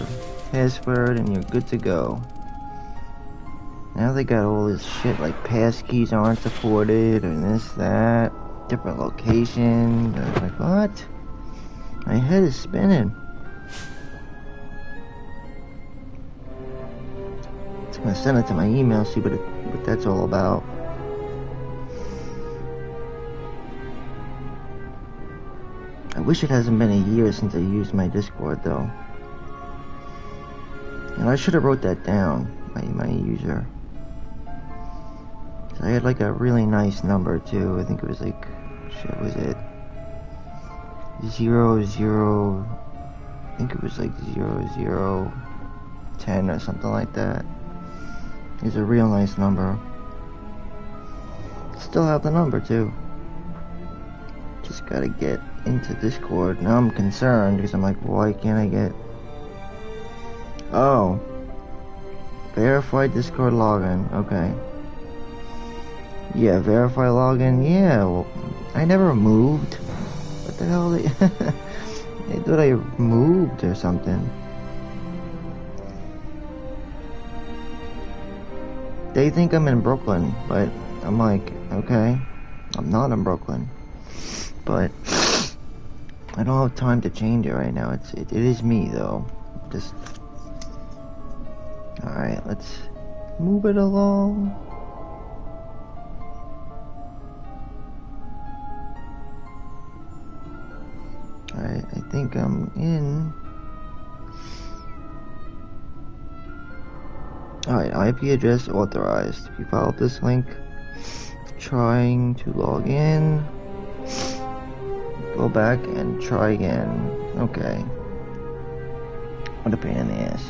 password and you're good to go. Now they got all this shit like passkeys aren't supported and this, that, different location. Like what? My head is spinning. I'm gonna send it to my email, see what that's all about. I wish it hasn't been a year since I used my Discord though. And I should have wrote that down, my user. I had like a really nice number too. I think it was like, shit, was it 00, I think it was like 0010 or something like that. It's a real nice number. Still have the number too. Just gotta get into Discord. Now I'm concerned because I'm like, why can't I get... Oh. Verified Discord login. Okay. Yeah, verify login. Yeah, well, I never moved. What the hell? They thought I moved or something. They think I'm in Brooklyn, but I'm like, okay, I'm not in Brooklyn. But I don't have time to change it right now. It is me though. Just all right. Let's move it along. Alright, I think I'm in. Alright, IP address authorized. If you follow this link, trying to log in, go back and try again. Okay. What a pain in the ass.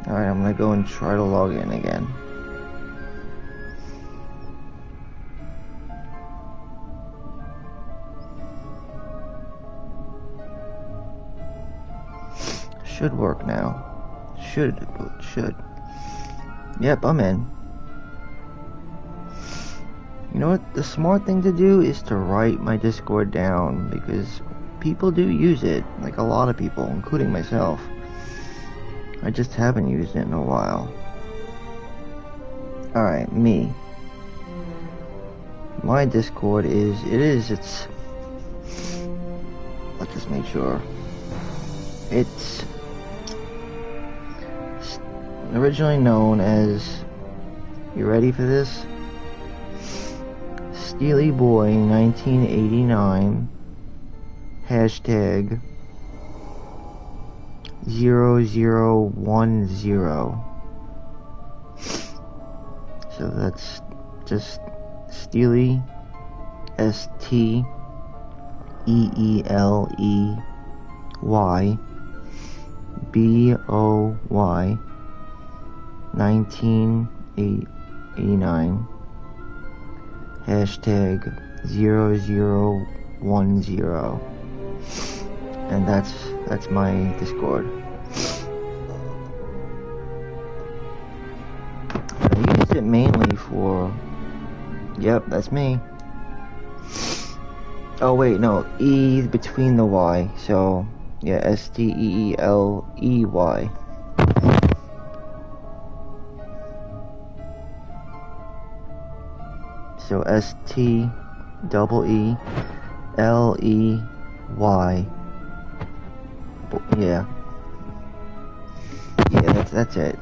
Alright, I'm gonna go and try to log in again. Should work now. Should. Yep, I'm in. You know what? The smart thing to do is to write my Discord down, because people do use it. Like a lot of people, including myself. I just haven't used it in a while. Alright, me. My Discord it's... Let's just make sure. It's originally known as, you ready for this? STEELEPLAY 1989 hashtag 0010. So that's just Steely, STEELEY BOY 1989 hashtag 0010, and that's my Discord. I use it mainly for, yep, that's me. Oh wait, no, E between the Y, so yeah, STEELEY. So STEELEY. Yeah. Yeah, that's it.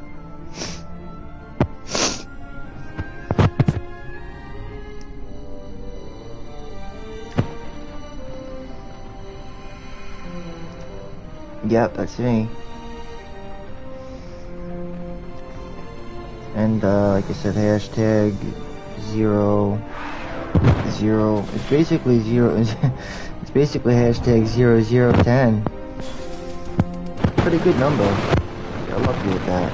Yep, that's me. And like I said, hashtag 00. It's basically zero. It's basically hashtag 0010. Pretty good number. Got lucky with that.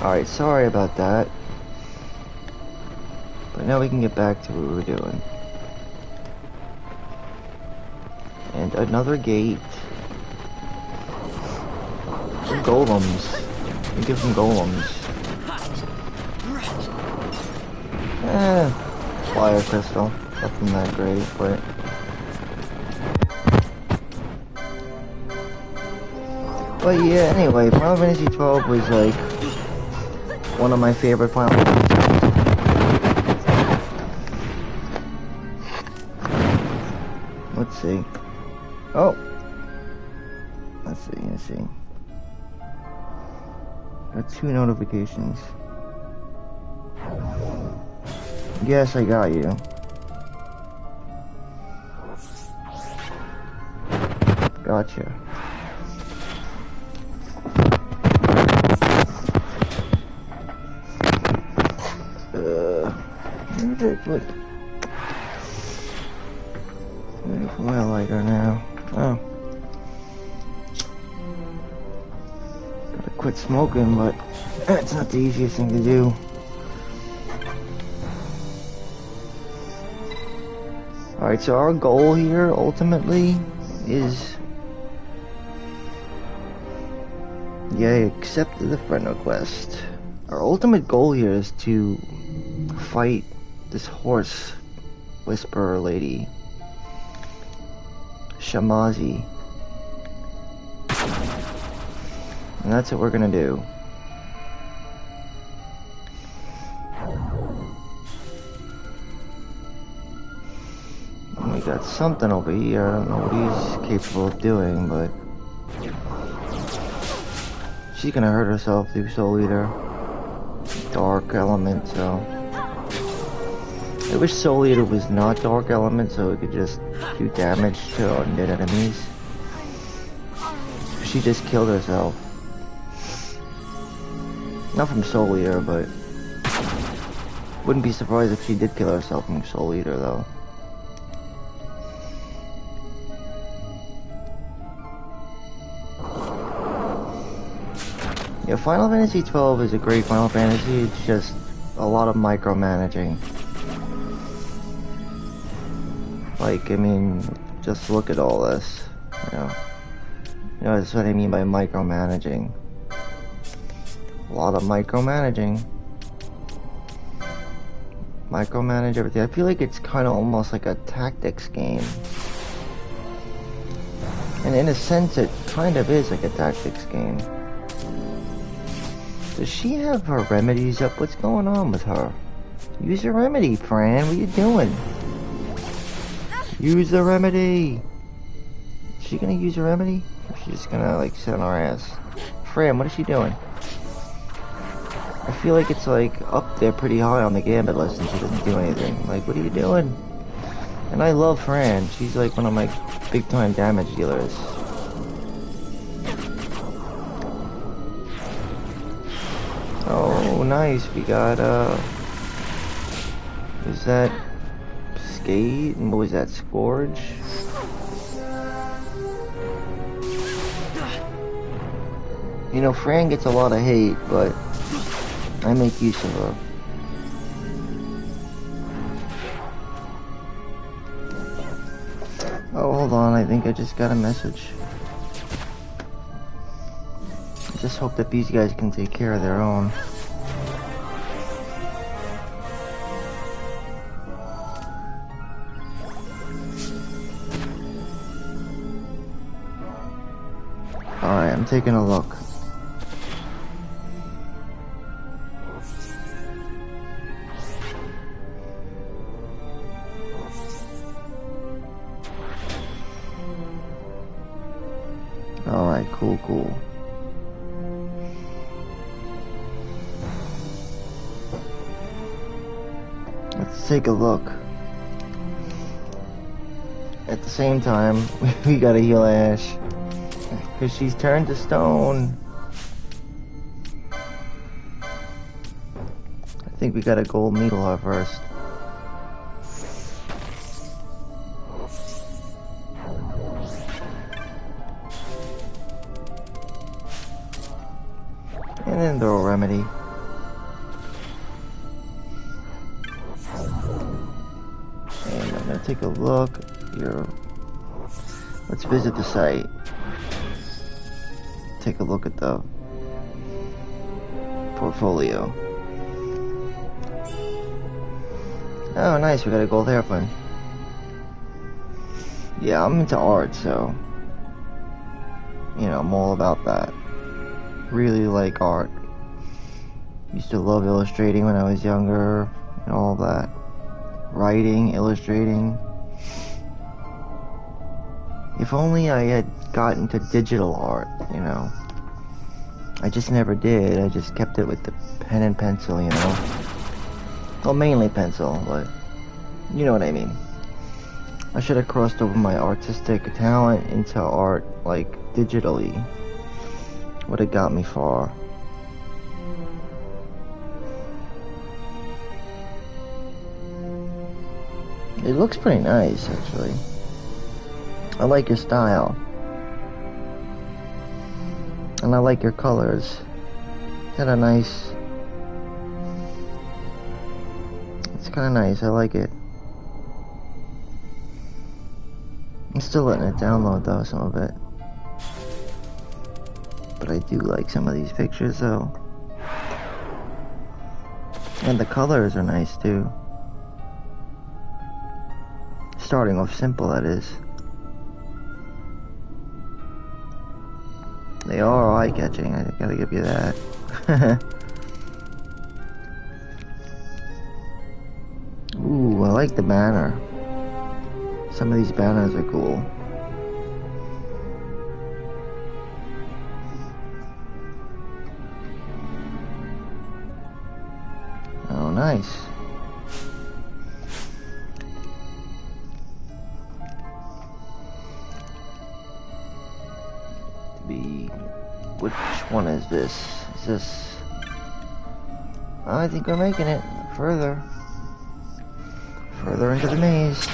Alright, sorry about that. But now we can get back to what we were doing. And another gate. Some golems. We give them golems. Fire crystal. Nothing that great, but... But yeah, anyway, Final Fantasy XII was like one of my favorite Final Fantasy games. Let's see. Oh! Let's see. Got 2 notifications. Yes, I got you. Gotcha. Where did I put my lighter now? Oh. Gotta quit smoking, but that's not the easiest thing to do. Alright, so our goal here, ultimately, is... Yay, accepted the friend request. Our ultimate goal here is to fight this horse whisperer lady, Shamazi. And that's what we're gonna do. And we got something over here. I don't know what he's capable of doing, but she's gonna hurt herself through Soul Eater. Dark element, so I wish Soul Eater was not dark element, so it could just do damage to undead enemies. She just killed herself. Not from Soul Eater, but wouldn't be surprised if she did kill herself from Soul Eater, though. Yeah, Final Fantasy XII is a great Final Fantasy, it's just a lot of micromanaging. Like, I mean, just look at all this, you know. You know, that's what I mean by micromanaging. A lot of micromanaging. Micromanage everything. I feel like it's kind of almost like a tactics game. And in a sense, it kind of is like a tactics game. Does she have her remedies up? What's going on with her? Use your remedy, Fran. What are you doing? Use the remedy. Is she gonna use her remedy? Or is she just gonna like sit on her ass? Fran, what is she doing? I feel like it's like up there pretty high on the gambit list and she doesn't do anything. Like, what are you doing? And I love Fran. She's like one of my big time damage dealers. Oh, nice. We got, is that Skate? And what was that, Scourge? You know, Fran gets a lot of hate, but I make use of her. Oh, hold on. I think I just got a message. I just hope that these guys can take care of their own. Alright, I'm taking a look. Alright, cool. Let's take a look. At the same time, we gotta heal Ash. Because she's turned to stone. I think we gotta gold needle her first. And then throw a remedy. And I'm gonna take a look here. Let's visit the site. Take a look at the portfolio. Oh, nice, we got a gold hairpin. Yeah, I'm into art, so you know, I'm all about that. Really like art. Used to love illustrating when I was younger and all that. Writing, illustrating. If only I had gotten to digital art, you know. I just never did. I just kept it with the pen and pencil, you know. Well, mainly pencil, but you know what I mean. I should have crossed over my artistic talent into art, like, digitally. Would have got me far. It looks pretty nice, actually. I like your style. And I like your colors. Kinda nice. It's kinda nice, I like it. I'm still letting it download though, some of it. But I do like some of these pictures though. And the colors are nice too. Starting off simple, that is. They are eye-catching, I gotta give you that. Ooh, I like the banner. Some of these banners are cool. Oh, nice. Which one is this? Is this... I think we're making it further. Further into the maze.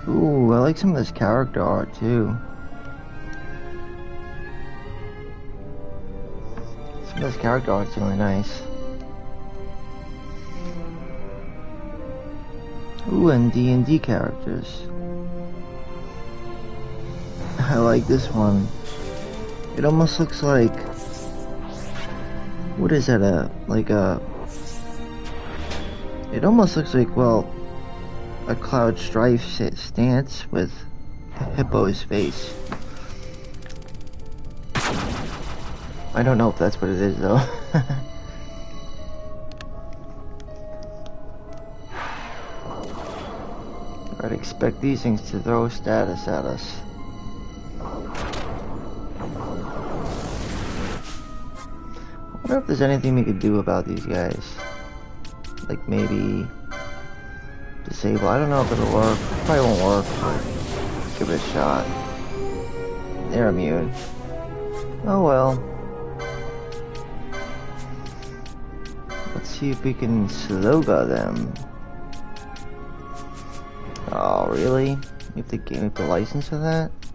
Ooh, I like some of this character art too. Some of this character art's really nice. Ooh, and D&D characters. I like this one. It almost looks like... What is that, it almost looks like, well, a Cloud Strife stance with a hippo's face. I don't know if that's what it is, though. I'd expect these things to throw status at us. I wonder if there's anything we could do about these guys. Like maybe disable. I don't know if it'll work. Probably won't work, but give it a shot. They're immune. Oh well. Let's see if we can sloga them. Oh really? We have to license for that?